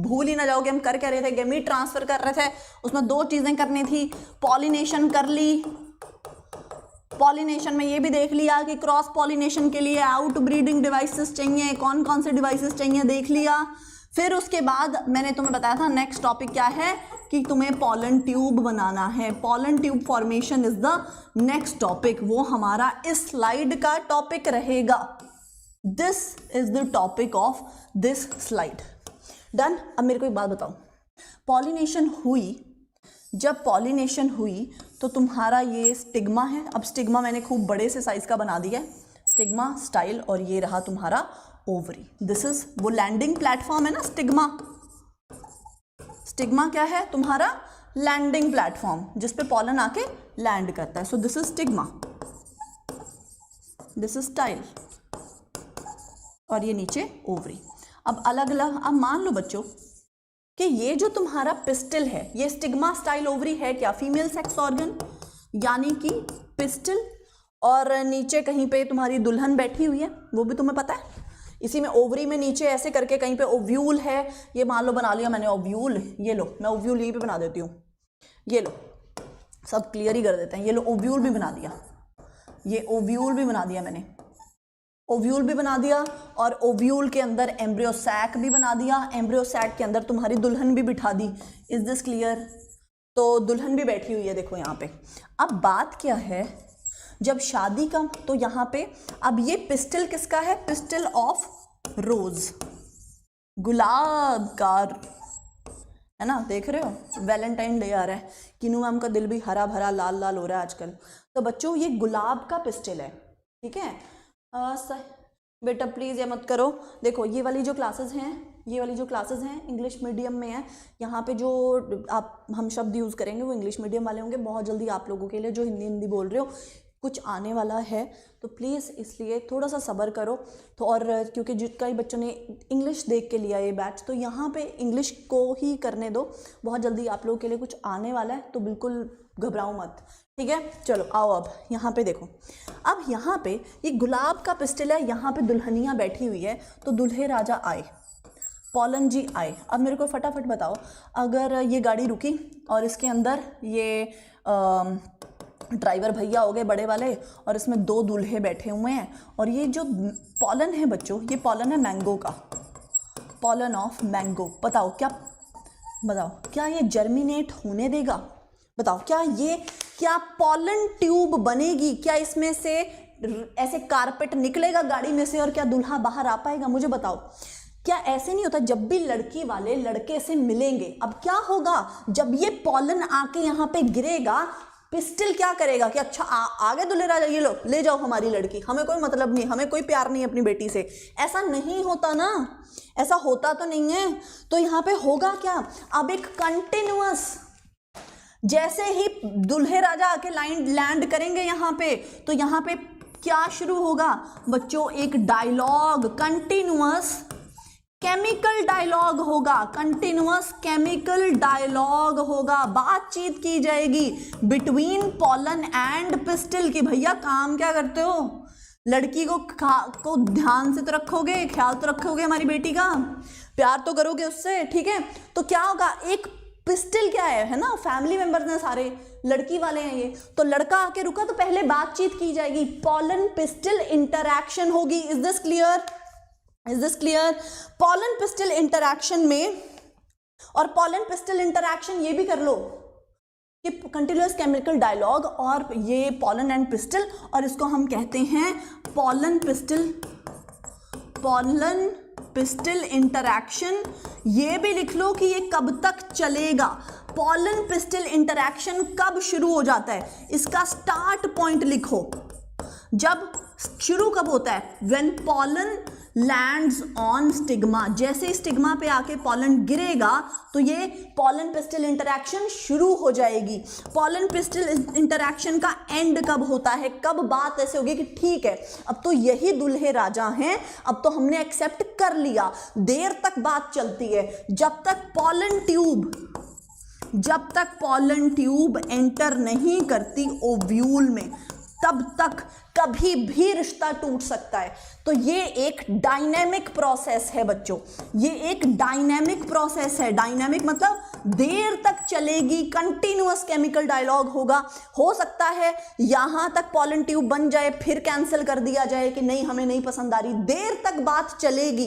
भूल ही ना जाओ कि हम कर क्या रहे थे। गैमीट ट्रांसफर कर रहे थे, उसमें दो चीजें करनी थी, पॉलिनेशन कर ली, पॉलिनेशन में ये भी देख लिया कि क्रॉस पॉलिनेशन के लिए आउट ब्रीडिंग डिवाइसेस चाहिए, कौन कौन से डिवाइसेस चाहिए देख लिया। फिर उसके बाद मैंने तुम्हें बताया था नेक्स्ट टॉपिक क्या है कि तुम्हें पॉलन ट्यूब बनाना है। Pollen tube formation is the next topic, वो हमारा इस स्लाइड का टॉपिक रहेगा। This is the topic of this slide. Done. अब मेरे को एक बात बताओ, पॉलिनेशन हुई, जब पॉलिनेशन हुई तो तुम्हारा ये स्टिग्मा है। अब स्टिग्मा मैंने खूब बड़े से साइज का बना दिया है, स्टिग्मा स्टाइल, और ये रहा तुम्हारा ओवरी। दिस इज वो लैंडिंग प्लेटफॉर्म है ना स्टिग्मा। स्टिग्मा क्या है? तुम्हारा लैंडिंग प्लेटफॉर्म जिस पे पॉलन आके लैंड करता है. So this is stigma, this is style, और ये नीचे ओवरी. अब अलग अलग, अब मान लो बच्चों कि ये जो तुम्हारा पिस्टल है ये स्टिग्मा स्टाइल ओवरी है क्या? फीमेल सेक्स ऑर्गन, यानी कि पिस्टल, और नीचे कहीं पे तुम्हारी दुल्हन बैठी हुई है, वो भी तुम्हें पता है. इसी में ओवरी में नीचे ऐसे करके कहीं पे ओव्यूल है, ये मान लो बना लिया मैंने ओव्यूल. ये लो, मैं ओव्यूल यहीं पे बना देती हूँ. ये लो, सब क्लियर ही कर देते हैं. ये लो, ओव्यूल भी बना दिया, ये ओव्यूल भी बना दिया मैंने, ओव्यूल भी बना दिया, और ओव्यूल के अंदर एम्ब्रियो सैक भी बना दिया, एम्ब्रियो सैक के अंदर तुम्हारी दुल्हन भी बिठा दी. Is this clear? तो दुल्हन भी बैठी हुई है देखो यहाँ पे. अब बात क्या है, जब शादी का, तो यहाँ पे अब ये पिस्टल किसका है? पिस्टल ऑफ रोज, गुलाब का, है ना. देख रहे हो वैलेंटाइन डे आ रहा है, किनू मैम का दिल भी हरा भरा लाल लाल हो रहा है आजकल. तो बच्चों ये गुलाब का पिस्टल है, ठीक है. बेटा प्लीज़ ये मत करो. देखो ये वाली जो क्लासेस हैं, ये वाली जो क्लासेस हैं इंग्लिश मीडियम में है. यहाँ पे जो आप हम शब्द यूज़ करेंगे वो इंग्लिश मीडियम वाले होंगे. बहुत जल्दी आप लोगों के लिए जो हिंदी बोल रहे हो कुछ आने वाला है, तो प्लीज़ इसलिए थोड़ा सा सब्र करो. तो और क्योंकि कई बच्चों ने इंग्लिश देख के लिया ये बैच, तो यहाँ पे इंग्लिश को ही करने दो. बहुत जल्दी आप लोगों के लिए कुछ आने वाला है, तो बिल्कुल घबराओ मत, ठीक है. चलो आओ, अब यहाँ पे देखो. अब यहाँ पे ये गुलाब का पिस्टल है, यहाँ पे दुल्हनिया बैठी हुई है. तो दुल्हे राजा आए, पॉलन जी आए. अब मेरे को फटाफट बताओ, अगर ये गाड़ी रुकी और इसके अंदर ये ड्राइवर भैया हो गए बड़े वाले, और इसमें दो दूल्हे बैठे हुए हैं, और ये जो पॉलन है बच्चों, ये पॉलन है मैंगो का, पॉलन ऑफ मैंगो. बताओ क्या ये जर्मिनेट होने देगा? बताओ क्या पॉलन ट्यूब बनेगी? क्या इसमें से ऐसे कारपेट निकलेगा गाड़ी में से, और क्या दूल्हा बाहर आ पाएगा? मुझे बताओ. क्या ऐसे नहीं होता जब भी लड़की वाले लड़के से मिलेंगे? अब क्या होगा जब ये पॉलन आके यहाँ पे गिरेगा, पिस्टल क्या करेगा कि अच्छा आगे दूल्हे राजा, ये लो ले जाओ हमारी लड़की, हमें कोई मतलब नहीं, हमें कोई प्यार नहीं अपनी बेटी से. ऐसा नहीं होता ना, ऐसा होता तो नहीं है. तो यहाँ पे होगा क्या? अब एक कंटिन्यूअस, जैसे ही दूल्हे राजा आके लैंड करेंगे यहाँ पे, तो यहाँ पे क्या शुरू होगा बच्चों? एक डायलॉग, कंटिन्यूअस केमिकल डायलॉग होगा, कंटिन्यूअस केमिकल डायलॉग होगा. बातचीत की जाएगी बिटवीन पॉलन एंड पिस्टल की. भैया काम क्या करते हो? लड़की को ध्यान से तो रखोगे, ख्याल तो रखोगे हमारी बेटी का, प्यार तो करोगे उससे, ठीक है. तो क्या होगा, एक पिस्टल क्या है ना, फैमिली मेंबर्स हैं सारे, लड़की वाले हैं ये, तो लड़का आके रुका तो पहले बातचीत की जाएगी, पॉलन पिस्टल इंटरैक्शन होगी. Is this clear? Is this clear? Pollen pistol interaction में, और पॉलन पिस्टल इंटरैक्शन ये भी कर लो कि कंटिन्यूअस केमिकल डायलॉग, और ये पॉलन एंड पिस्टल, और इसको हम कहते हैं पॉलन पिस्टल इंटरैक्शन. ये भी लिख लो कि ये कब तक चलेगा. पॉलन पिस्टल इंटरैक्शन कब शुरू हो जाता है, इसका स्टार्ट पॉइंट लिखो. जब शुरू कब होता है? When pollen lands on stigma. जैसे स्टिग्मा पे आके पॉलन गिरेगा तो ये पॉलन पिस्टल इंटरैक्शन शुरू हो जाएगी. पॉलन पिस्टल इंटरैक्शन का एंड कब होता है? कब बात ऐसे होगी कि ठीक है अब तो यही दूल्हे राजा हैं, अब तो हमने एक्सेप्ट कर लिया. देर तक बात चलती है, जब तक पॉलन ट्यूब एंटर नहीं करती ओव्यूल में, तब तक कभी भी रिश्ता टूट सकता है. तो ये एक डायनेमिक प्रोसेस है बच्चों, ये एक डायनेमिक प्रोसेस है. डायनेमिक मतलब देर तक चलेगी, कंटिन्यूअस केमिकल डायलॉग होगा. हो सकता है यहां तक पॉलन ट्यूब बन जाए, फिर कैंसिल कर दिया जाए कि नहीं हमें नहीं पसंद आ रही. देर तक बात चलेगी.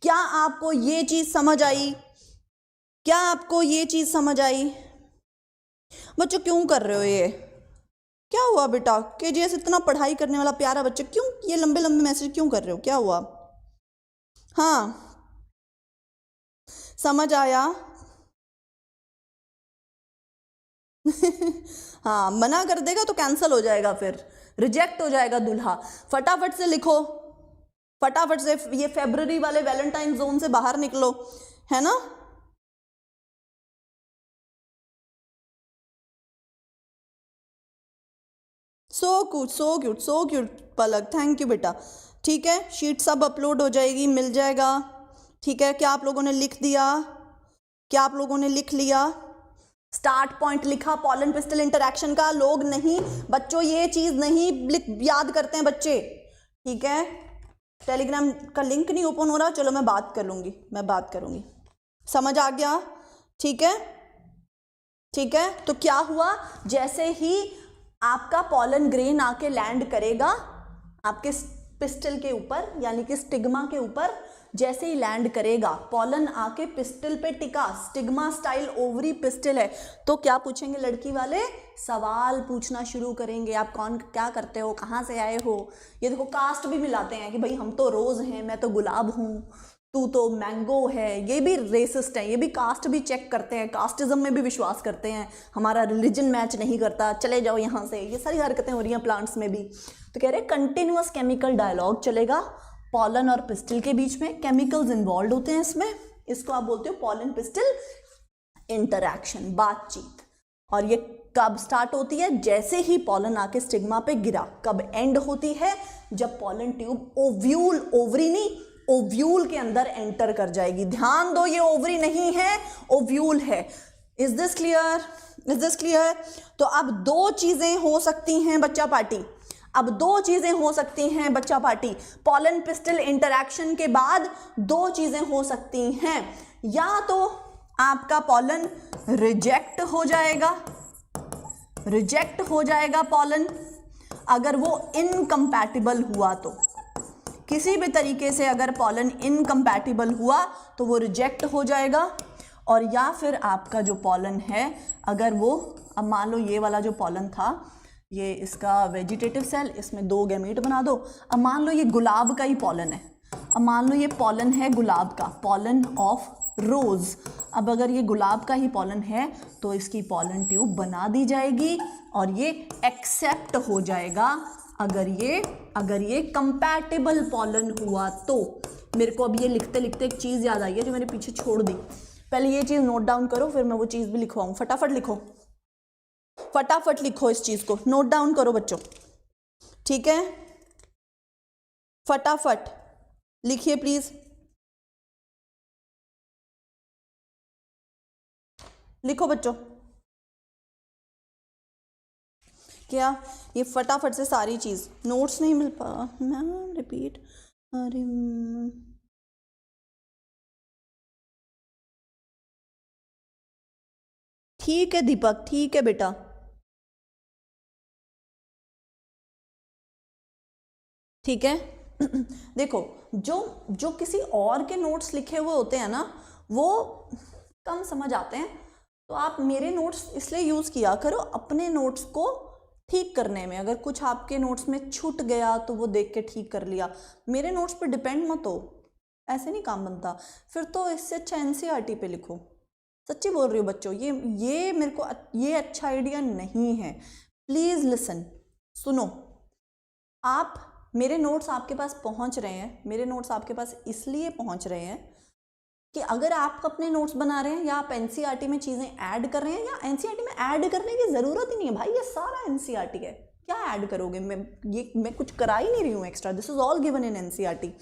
क्या आपको ये चीज समझ आई? क्या आपको ये चीज समझ आई बच्चों? क्यों कर रहे हो ये? क्या हुआ बेटा? केजीएस इतना पढ़ाई करने वाला प्यारा बच्चा, क्यों ये लंबे लंबे मैसेज क्यों कर रहे हो? क्या हुआ? हाँ समझ आया? हाँ मना कर देगा तो कैंसिल हो जाएगा, फिर रिजेक्ट हो जाएगा दूल्हा. फटाफट से लिखो, फटाफट से ये फेब्रुअरी वाले वैलेंटाइन जोन से बाहर निकलो, है ना. So cute Palak, thank you बेटा। ठीक है, शीट सब अपलोड हो जाएगी, मिल जाएगा। ठीक है, क्या आप लोगों ने लिख दिया? क्या आप लोगों ने लिख लिया? स्टार्ट पॉइंट लिखा पॉलन पिस्टल इंटरैक्शन का? लोग नहीं बच्चों, ये चीज नहीं याद करते हैं बच्चे। ठीक है, टेलीग्राम का लिंक नहीं ओपन हो रहा, चलो मैं बात कर लूंगी, मैं बात करूंगी। समझ आ गया? ठीक है, ठीक है। तो क्या हुआ, जैसे ही आपका पॉलन ग्रेन आके लैंड करेगा आपके पिस्टल के ऊपर, यानी कि स्टिग्मा के ऊपर, जैसे ही लैंड करेगा पॉलन आके पिस्टल पे टिका, स्टिग्मा स्टाइल ओवरी पिस्टल है, तो क्या पूछेंगे लड़की वाले? सवाल पूछना शुरू करेंगे। आप कौन, क्या करते हो, कहाँ से आए हो? ये देखो कास्ट भी मिलाते हैं कि भाई हम तो रोज हैं, मैं तो गुलाब हूँ, तू तो मैंगो है। ये भी रेसिस्ट है, ये भी कास्ट भी चेक करते हैं, कास्टिज्म में भी विश्वास करते हैं, हमारा रिलीजन मैच नहीं करता, चले जाओ यहाँ से। ये सारी हरकतें हो रही हैं प्लांट्स में भी। तो कह रहे हैं कंटिन्यूअस केमिकल डायलॉग चलेगा पॉलन और पिस्टल के बीच में, केमिकल्स इन्वॉल्व होते हैं इसमें, इसको आप बोलते हो पॉलन पिस्टल इंटरैक्शन, बातचीत। और ये कब स्टार्ट होती है? जैसे ही पॉलन आके स्टिग्मा पे गिरा। कब एंड होती है? जब पॉलन ट्यूब ओव्यूल, ओवरी नहीं, ओव्यूल के अंदर एंटर कर जाएगी। ध्यान दो, ये ओवरी नहीं है, ओव्यूल है। Is this clear? Is this clear? तो अब दो चीजें हो सकती हैं बच्चा पार्टी, अब दो चीजें हो सकती हैं बच्चा पार्टी। पॉलन पिस्टल इंटरैक्शन के बाद दो चीजें हो सकती हैं, या तो आपका पॉलन रिजेक्ट हो जाएगा, रिजेक्ट हो जाएगा पॉलन, अगर वो इनकम्पैटिबल हुआ तो, किसी भी तरीके से अगर पॉलन इनकम्पैटिबल हुआ तो वो रिजेक्ट हो जाएगा। और या फिर आपका जो पॉलन है, अगर वो, अब मान लो ये वाला जो पॉलन था, ये इसका वेजिटेटिव सेल, इसमें 2 गैमीट बना दो। अब मान लो ये गुलाब का ही पॉलन है, अब मान लो ये पॉलन है गुलाब का, पॉलन ऑफ रोज। अब अगर ये गुलाब का ही पॉलन है तो इसकी पॉलन ट्यूब बना दी जाएगी और ये एक्सेप्ट हो जाएगा अगर ये कंपैटिबल पॉलन हुआ तो। मेरे को अब ये लिखते लिखते एक चीज़ याद आई है जो मैंने पीछे छोड़ दी। पहले ये चीज़ नोट डाउन करो, फिर मैं वो चीज़ भी लिखवाऊँ। फटाफट लिखो, फटाफट लिखो, इस चीज़ को नोट डाउन करो बच्चों, ठीक है? फटाफट लिखिए प्लीज, लिखो बच्चों। क्या ये फटाफट से सारी चीज, नोट्स नहीं मिल पा, मैम रिपीट, अरे ठीक है दीपक, ठीक है बेटा, ठीक है। देखो जो किसी और के नोट्स लिखे हुए होते हैं ना, वो कम समझ आते हैं, तो आप मेरे नोट्स इसलिए यूज़ किया करो अपने नोट्स को ठीक करने में। अगर कुछ आपके नोट्स में छूट गया तो वो देख के ठीक कर लिया, मेरे नोट्स पर डिपेंड मत हो, ऐसे नहीं काम बनता। फिर तो इससे अच्छा एनसीईआरटी पे लिखो। सच्ची बोल रही हूँ बच्चों, ये मेरे को ये अच्छा आइडिया नहीं है। प्लीज़ लिसन, सुनो। आप, मेरे नोट्स आपके पास पहुँच रहे हैं, मेरे नोट्स आपके पास इसलिए पहुँच रहे हैं कि अगर आप अपने नोट्स बना रहे हैं या आप एनसीईआरटी में चीज़ें ऐड कर रहे हैं, या एनसीईआरटी में ऐड करने की ज़रूरत ही नहीं है भाई, ये सारा एनसीईआरटी है, क्या ऐड करोगे? मैं कुछ करा ही नहीं रही हूँ extra, this is all given in NCERT.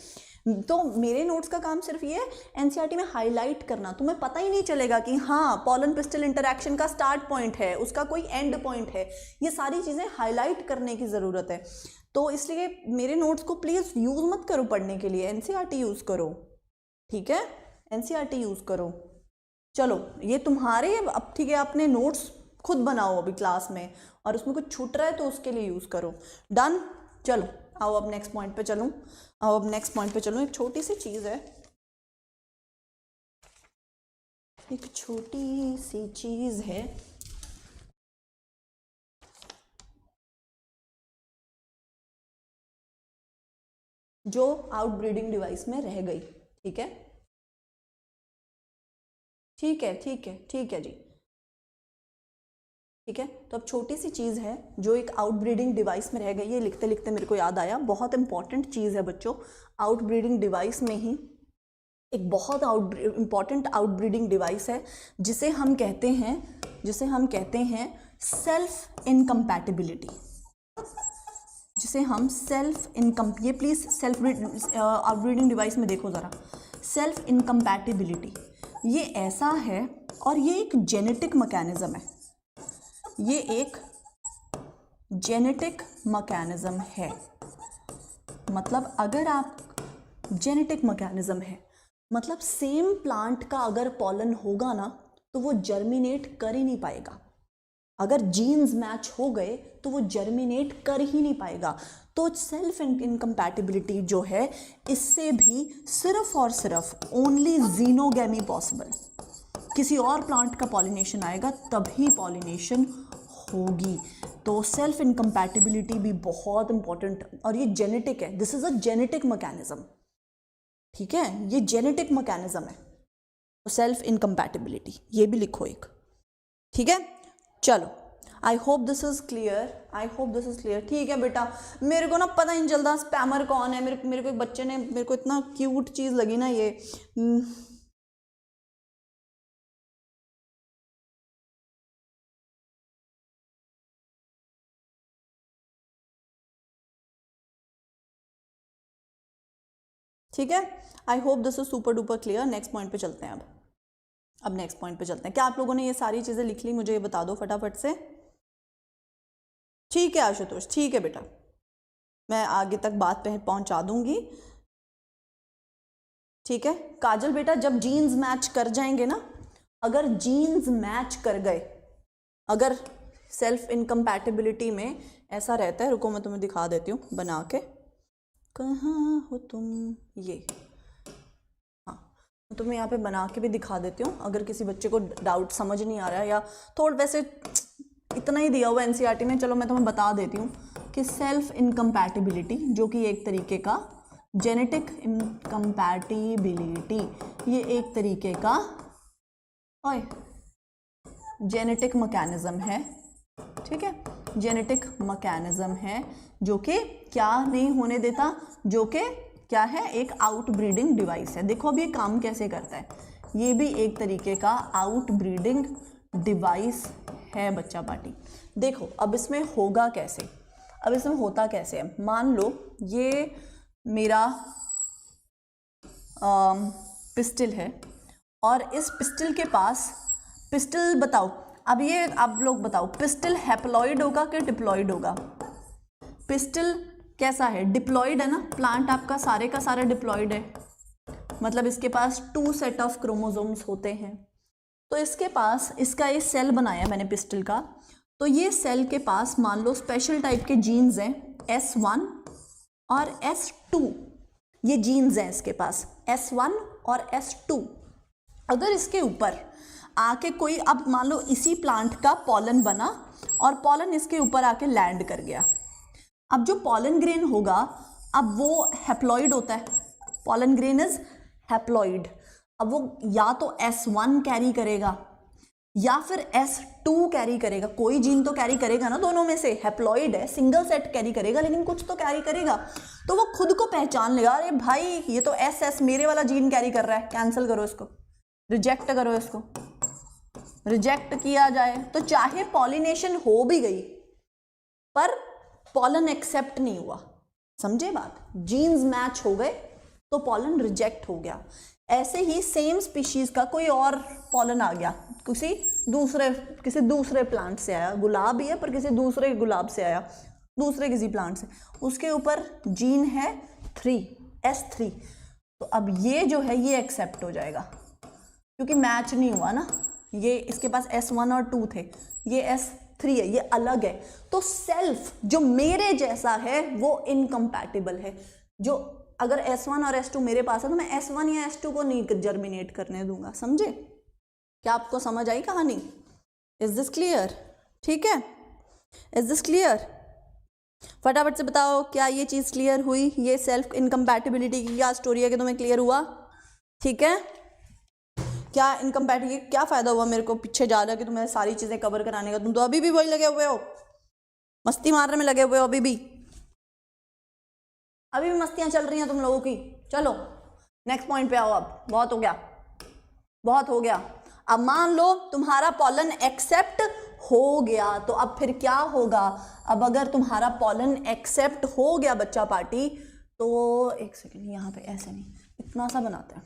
तो मेरे नोट्स का काम सिर्फ ये है एनसीईआरटी में हाईलाइट करना, तुम्हें पता ही नहीं चलेगा कि हाँ पॉलन पिस्टल इंटरैक्शन का स्टार्ट पॉइंट है, उसका कोई एंड पॉइंट है, ये सारी चीज़ें हाईलाइट करने की ज़रूरत है। तो इसलिए मेरे नोट्स को प्लीज़ यूज़ मत करो पढ़ने के लिए, एनसीईआरटी यूज़ करो, ठीक है? एनसीईआरटी यूज़ करो। चलो ये तुम्हारे, अब ठीक है, अपने नोट्स खुद बनाओ अभी क्लास में, और उसमें कुछ छूट रहा है तो उसके लिए यूज़ करो। डन? चलो आओ अब नेक्स्ट पॉइंट पे चलूँ, आओ अब नेक्स्ट पॉइंट पे चलूँ। एक छोटी सी चीज़ है, एक छोटी सी चीज़ है, जो आउटब्रीडिंग डिवाइस में रह गई, ठीक है? ठीक है, ठीक है, ठीक है जी, ठीक है। तो अब छोटी सी चीज़ है जो एक आउटब्रीडिंग डिवाइस में रह गई है, लिखते लिखते मेरे को याद आया, बहुत इंपॉर्टेंट चीज़ है बच्चों। आउटब्रीडिंग डिवाइस में ही एक बहुत इंपॉर्टेंट आउटब्रीडिंग डिवाइस है जिसे हम कहते हैं सेल्फ इनकम्पैटिबिलिटी। जिसे हम ये प्लीज सेल्फ ब्रीडिंग डिवाइस में देखो ज़रा, सेल्फ इनकम्पैटिबिलिटी, ये ऐसा है और ये एक जेनेटिक मैकेनिज्म है, ये एक जेनेटिक मैकेनिज्म है। मतलब अगर आप जेनेटिक मैकेनिज्म है मतलब सेम प्लांट का अगर पॉलन होगा ना तो वो जर्मिनेट कर ही नहीं पाएगा। अगर जीन्स मैच हो गए तो वो जर्मिनेट कर ही नहीं पाएगा। तो सेल्फ इनकम्पैटिबिलिटी जो है इससे भी सिर्फ और सिर्फ ओनली जीनोगैमी पॉसिबल, किसी और प्लांट का पॉलिनेशन आएगा तभी पॉलिनेशन होगी। तो सेल्फ इनकम्पैटिबिलिटी भी बहुत इंपॉर्टेंट और ये जेनेटिक है, this is a genetic mechanism, ठीक है, ये जेनेटिक मैकेनिज्म है। तो सेल्फ इनकम्पैटिबिलिटी ये भी लिखो एक, ठीक है। चलो आई hope this is clear, I hope this is clear. ठीक है बेटा, मेरे को ना पता ही नहीं चलता स्पैमर कौन है। मेरे को एक बच्चे ने, मेरे को इतना क्यूट चीज़ लगी ना ये, ठीक है। आई hope this is super duper clear. Next point पे चलते हैं अब नेक्स्ट पॉइंट पे चलते हैं। क्या आप लोगों ने ये सारी चीज़ें लिख ली? मुझे ये बता दो फटाफट से। ठीक है आशुतोष, ठीक है बेटा, मैं आगे तक बात पहुंचा दूंगी, ठीक है। काजल बेटा, जब जीन्स मैच कर जाएंगे ना, अगर जीन्स मैच कर गए, अगर सेल्फ इनकम्पैटिबिलिटी में ऐसा रहता है, रुको मैं तुम्हें दिखा देती हूँ बना के, कहाँ हो तुम, ये हाँ मैं तुम्हें यहाँ पे बना के भी दिखा देती हूँ अगर किसी बच्चे को डाउट समझ नहीं आ रहा है, या थोड़ा वैसे इतना ही दिया हुआ एनसीईआरटी ने, चलो मैं तुम्हें बता देती हूँ कि सेल्फ इनकम्पैटिबिलिटी जो कि एक तरीके का जेनेटिक इनकम्पैटिबिलिटी, ये एक तरीके का जेनेटिक मैकेनिज्म है, ठीक है, जेनेटिक मैकेनिज्म है जो कि क्या नहीं होने देता, जो कि क्या है, एक आउट ब्रीडिंग डिवाइस है। देखो अब ये काम कैसे करता है, ये भी एक तरीके का आउट ब्रीडिंग डिवाइस है बच्चा पार्टी। देखो अब इसमें होगा कैसे, अब इसमें होता कैसे है, मान लो ये मेरा पिस्टल है और इस पिस्टल के पास, पिस्टल बताओ अब, ये आप लोग बताओ पिस्टल हैप्लॉइड होगा कि डिप्लॉइड होगा? पिस्टल कैसा है, डिप्लॉइड है ना, प्लांट आपका सारे का सारा डिप्लॉइड है, मतलब इसके पास 2 सेट ऑफ क्रोमोसोम्स होते हैं। तो इसके पास, इसका ये सेल बनाया मैंने पिस्टल का, तो ये सेल के पास मान लो स्पेशल टाइप के जीन्स हैं S1 और S2, ये जीन्स हैं इसके पास S1 और S2। अगर इसके ऊपर आके कोई, अब मान लो इसी प्लांट का पॉलन बना और पॉलन इसके ऊपर आके लैंड कर गया, अब जो पॉलन ग्रेन होगा अब वो हैप्लॉइड होता है, पॉलन ग्रेन इज हैप्लॉइड, अब वो या तो S1 कैरी करेगा या फिर S2 कैरी करेगा, कोई जीन तो कैरी करेगा ना दोनों में से, हैप्लॉइड है, सिंगल सेट कैरी करेगा लेकिन कुछ तो कैरी करेगा। तो वो खुद को पहचान लेगा, अरे भाई ये तो SS मेरे वाला जीन कैरी कर रहा है, कैंसिल करो इसको, रिजेक्ट करो इसको, रिजेक्ट किया जाए। तो चाहे पॉलिनेशन हो भी गई पर पॉलन एक्सेप्ट नहीं हुआ, समझे बात, जीन्स मैच हो गए तो पॉलन रिजेक्ट हो गया। ऐसे ही सेम स्पीशीज का कोई और पॉलन आ गया, किसी दूसरे प्लांट से आया, गुलाब ही है पर किसी दूसरे गुलाब से आया, दूसरे किसी प्लांट से, उसके ऊपर जीन है 3 S3, तो अब ये जो है ये एक्सेप्ट हो जाएगा क्योंकि मैच नहीं हुआ ना, ये इसके पास S1 और 2 थे, ये S3 है, ये अलग है। तो सेल्फ जो मेरे जैसा है वो इनकम्पैटिबल है, जो अगर S1 और S2 मेरे पास है तो मैं S1 या S2 को नहीं जर्मिनेट करने दूंगा, समझे? क्या आपको समझ आई कहानी? Is this clear? ठीक है, इज दिस क्लियर? फटाफट से बताओ क्या ये चीज क्लियर हुई? ये सेल्फ इनकम्पैटिबिलिटी की क्या स्टोरी है कि तुम्हें क्लियर हुआ? ठीक है, क्या इनकम्पैटिबिलिटी, क्या फायदा हुआ मेरे को पीछे जा रहा कि तुम्हें सारी चीजें कवर कराने का? तुम तो अभी भी वही लगे हुए हो, मस्ती मारने में लगे हुए हो, अभी भी मस्तियां चल रही हैं तुम लोगों की। चलो नेक्स्ट पॉइंट पे आओ, अब बहुत हो गया, बहुत हो गया। अब मान लो तुम्हारा पॉलन एक्सेप्ट हो गया, तो अब फिर क्या होगा, अब अगर तुम्हारा पॉलन एक्सेप्ट हो गया बच्चा पार्टी, तो एक सेकेंड, यहाँ पे ऐसे नहीं, इतना सा बनाते हैं।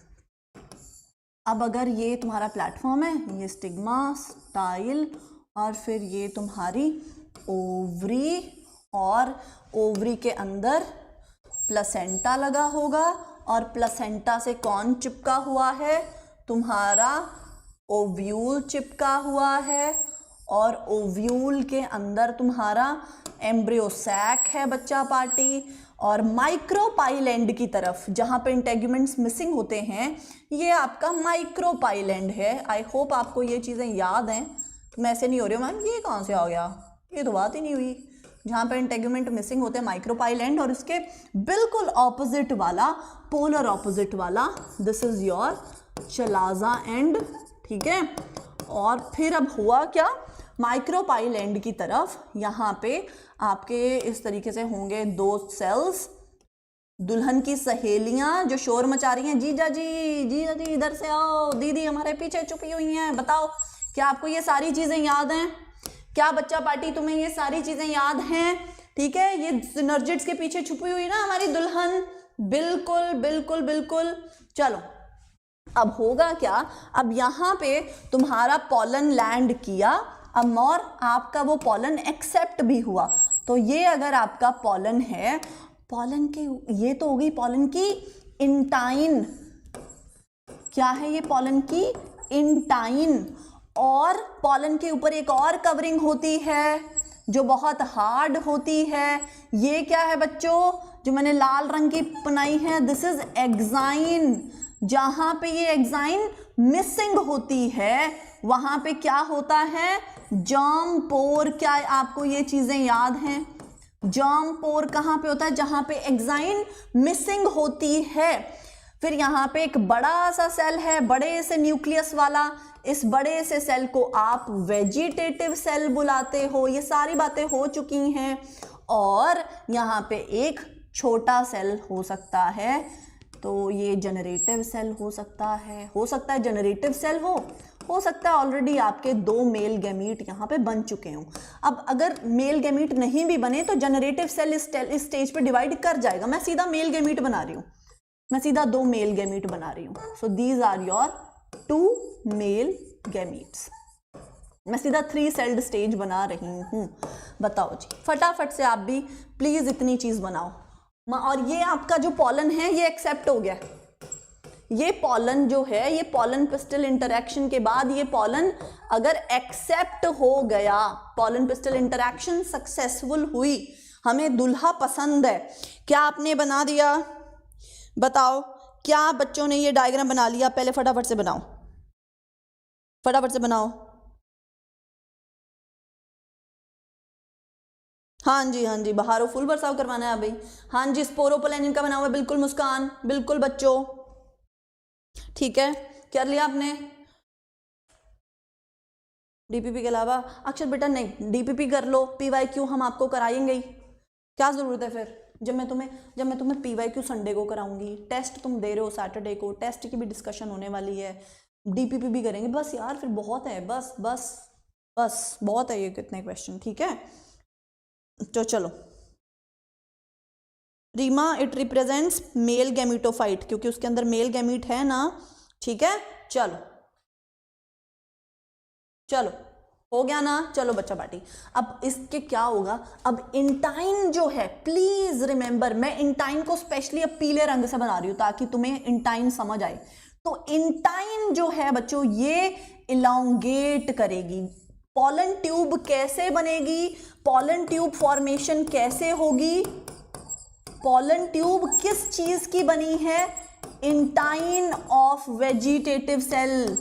अब अगर ये तुम्हारा प्लेटफॉर्म है, ये स्टिग्मा, स्टाइल, और फिर ये तुम्हारी ओवरी, और ओवरी के अंदर प्लेसेंटा लगा होगा, और प्लेसेंटा से कौन चिपका हुआ है, तुम्हारा ओव्यूल चिपका हुआ है, और ओव्यूल के अंदर तुम्हारा एम्ब्रियो सैक है बच्चा पार्टी, और माइक्रोपाइलैंड की तरफ जहाँ पे इंटेगुमेंट्स मिसिंग होते हैं, ये आपका माइक्रोपाइलैंड है। आई होप आपको ये चीज़ें याद हैं, तुम ऐसे नहीं हो रहे हो मैम ये कहाँ से आ गया, ये तो बात ही नहीं हुई। जहाँ पे इंटेगुमेंट मिसिंग होते हैं माइक्रोपाइलैंड, और इसके बिल्कुल ऑपोजिट वाला, पोलर ऑपोजिट वाला, this is your chalaza and, ठीक है। और फिर अब हुआ क्या, माइक्रोपाइलैंड की तरफ यहाँ पे आपके इस तरीके से होंगे दो सेल्स, दुल्हन की सहेलियां जो शोर मचा रही हैं, जीजा जी इधर से आओ, दीदी हमारे पीछे छुपी हुई हैं, बताओ क्या आपको ये सारी चीजें याद हैं, क्या बच्चा पार्टी तुम्हें ये सारी चीजें याद हैं, ठीक है। ये सिनर्जिड्स के पीछे छुपी हुई ना हमारी दुल्हन, बिल्कुल बिल्कुल बिल्कुल। चलो अब होगा क्या, अब यहाँ पे तुम्हारा पॉलन लैंड किया, अब और आपका वो पॉलन एक्सेप्ट भी हुआ, तो ये अगर आपका पॉलन है, पॉलन के, ये तो हो गई पॉलन की इंटाइन, क्या है ये पॉलन की इंटाइन, और पॉलन के ऊपर एक और कवरिंग होती है जो बहुत हार्ड होती है, ये क्या है बच्चों, जो मैंने लाल रंग की बनाई है, दिस इज एक्साइन। जहां पे ये एक्साइन मिसिंग होती है वहां पे क्या होता है, जर्म पोर। क्या आपको ये चीजें याद हैं, जर्म पोर कहां पे होता है, जहां पे एक्साइन मिसिंग होती है। फिर यहाँ पे एक बड़ा सा सेल है, बड़े से न्यूक्लियस वाला, इस बड़े से सेल को आप वेजिटेटिव सेल बुलाते हो, ये सारी बातें हो चुकी हैं। और यहाँ पे एक छोटा सेल हो सकता है, तो ये जनरेटिव सेल हो सकता है जनरेटिव सेल हो सकता है ऑलरेडी आपके 2 मेल गैमीट यहाँ पे बन चुके हों। अब अगर मेल गैमीट नहीं भी बने तो जनरेटिव सेल इस स्टेज पे डिवाइड कर जाएगा। मैं सीधा मेल गैमीट बना रही हूँ, मैं सीधा 2 मेल गैमीट बना रही हूँ। So these are your 2 male gametes. मैं सीधा 3 सेल्ड स्टेज बना रही हूँ। बताओ जी, फटाफट से आप भी प्लीज इतनी चीज बनाओ। और ये आपका जो पॉलन है ये एक्सेप्ट हो गया, ये पॉलन जो है, ये पॉलन पिस्टल इंटरैक्शन के बाद ये पॉलन अगर एक्सेप्ट हो गया, पॉलन पिस्टल इंटरैक्शन सक्सेसफुल हुई, हमें दूल्हा पसंद है, क्या आपने बना दिया, बताओ क्या बच्चों ने ये डायग्राम बना लिया? पहले फटाफट से बनाओ, फटाफट से बनाओ। हाँ जी बहारो फुल बरसाव करवाना है अभी। हाँ जी, स्पोरोपोलेनिन का बना हुआ है, बिल्कुल मुस्कान, बिल्कुल बच्चों, ठीक है, कर लिया आपने। डीपीपी के अलावा अक्षर बेटा नहीं, डीपीपी कर लो, पीवाईक्यू हम आपको कराएंगे ही, क्या जरूरत है फिर, जब मैं तुम्हें पीवाईक्यू संडे को कराऊंगी, टेस्ट तुम दे रहे हो सैटरडे को, टेस्ट की भी डिस्कशन होने वाली है, डीपीपी भी करेंगे, बस यार फिर बहुत है, बस बस बस बहुत है ये कितने क्वेश्चन, ठीक है। तो चलो, Reema it represents male gametophyte, क्योंकि उसके अंदर मेल गैमीट है ना, ठीक है। चलो चलो हो गया ना, चलो बच्चा पार्टी। अब इसके क्या होगा, अब इंटाइन जो है, प्लीज रिमेंबर, मैं इंटाइन को स्पेशली अब पीले रंग से बना रही हूं ताकि तुम्हें इंटाइन समझ आए। तो इंटाइन जो है बच्चों, ये इलोंगेट करेगी। पॉलन ट्यूब कैसे बनेगी, पॉलन ट्यूब फॉर्मेशन कैसे होगी, पॉलन ट्यूब किस चीज की बनी है, इंटाइन ऑफ वेजिटेटिव सेल।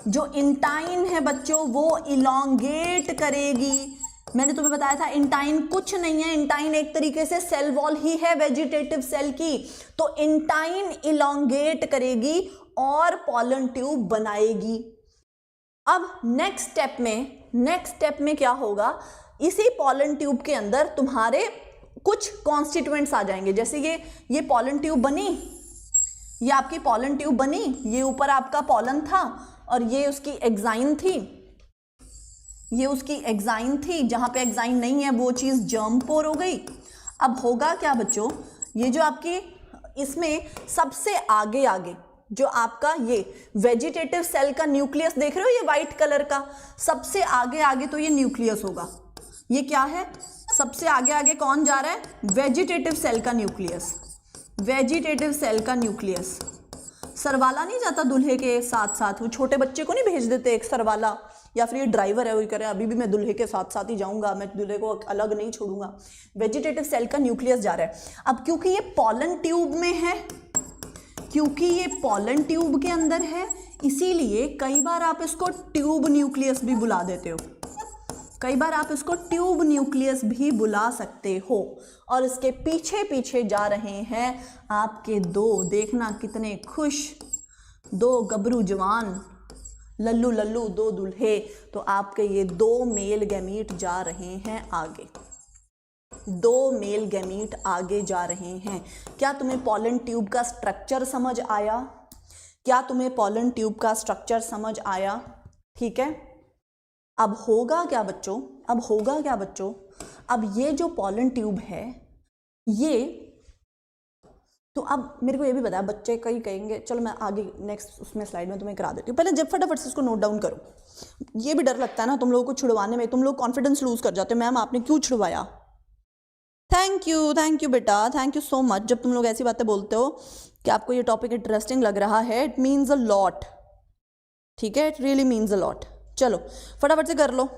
जो इंटाइन है बच्चों वो इलोंगेट करेगी। मैंने तुम्हें बताया था इंटाइन कुछ नहीं है, इंटाइन एक तरीके से सेल वॉल ही है वेजिटेटिव सेल की। तो इंटाइन इलोंगेट करेगी और पॉलन ट्यूब बनाएगी। अब नेक्स्ट स्टेप में क्या होगा, इसी पॉलन ट्यूब के अंदर तुम्हारे कुछ कॉन्स्टिट्यूएंट्स आ जाएंगे। जैसे ये पॉलन ट्यूब बनी, ये आपकी पॉलन ट्यूब बनी, ये ऊपर आपका पॉलन था और ये उसकी एक्साइन थी। ये उसकी एक्साइन थी, जहां पे एक्साइन नहीं है वो चीज जर्म पोर हो गई। अब होगा क्या बच्चों, ये जो आपकी इसमें सबसे आगे आगे जो आपका ये वेजिटेटिव सेल का न्यूक्लियस देख रहे हो, ये व्हाइट कलर का, सबसे आगे आगे तो ये न्यूक्लियस होगा। ये क्या है, सबसे आगे आगे कौन जा रहा है, वेजिटेटिव सेल का न्यूक्लियस। वेजिटेटिव सेल का न्यूक्लियस, सरवाला नहीं जाता दूल्हे के साथ साथ, वो छोटे बच्चे को नहीं भेज देते एक सरवाला, या फिर ये ड्राइवर है वो कह रहे हैं अभी भी मैं दूल्हे के साथ साथ ही जाऊंगा, मैं दूल्हे को अलग नहीं छोड़ूंगा। वेजिटेटिव सेल का न्यूक्लियस जा रहा है। अब क्योंकि ये पॉलन ट्यूब में है, क्योंकि ये पॉलन ट्यूब के अंदर है, इसीलिए कई बार आप इसको ट्यूब न्यूक्लियस भी बुला देते हो, कई बार आप इसको ट्यूब न्यूक्लियस भी बुला सकते हो। और इसके पीछे पीछे जा रहे हैं आपके दो, देखना कितने खुश, दो गबरू जवान, लल्लू लल्लू दो दूल्हे। तो आपके ये दो मेल गैमीट जा रहे हैं आगे, दो मेल गैमीट आगे जा रहे हैं। क्या तुम्हें पॉलन ट्यूब का स्ट्रक्चर समझ आया? क्या तुम्हें पॉलन ट्यूब का स्ट्रक्चर समझ आया? ठीक है। अब होगा क्या बच्चों, अब होगा क्या बच्चों, अब ये जो पॉलन ट्यूब है ये, तो अब मेरे को ये भी बताया, बच्चे कई कहेंगे, चलो मैं आगे नेक्स्ट उसमें स्लाइड में तुम्हें करा देती हूँ, पहले जब फटाफट से इसको नोट डाउन करो। ये भी डर लगता है ना तुम लोगों को छुड़वाने में, तुम लोग कॉन्फिडेंस लूज कर जाते हो, मैम आपने क्यों छुड़वाया। थैंक यू बेटा, थैंक यू सो मच। जब तुम लोग ऐसी बातें बोलते हो कि आपको ये टॉपिक इंटरेस्टिंग लग रहा है, इट मीन्स अ लॉट, ठीक है, it really means a lot. चलो फटाफट से कर लो।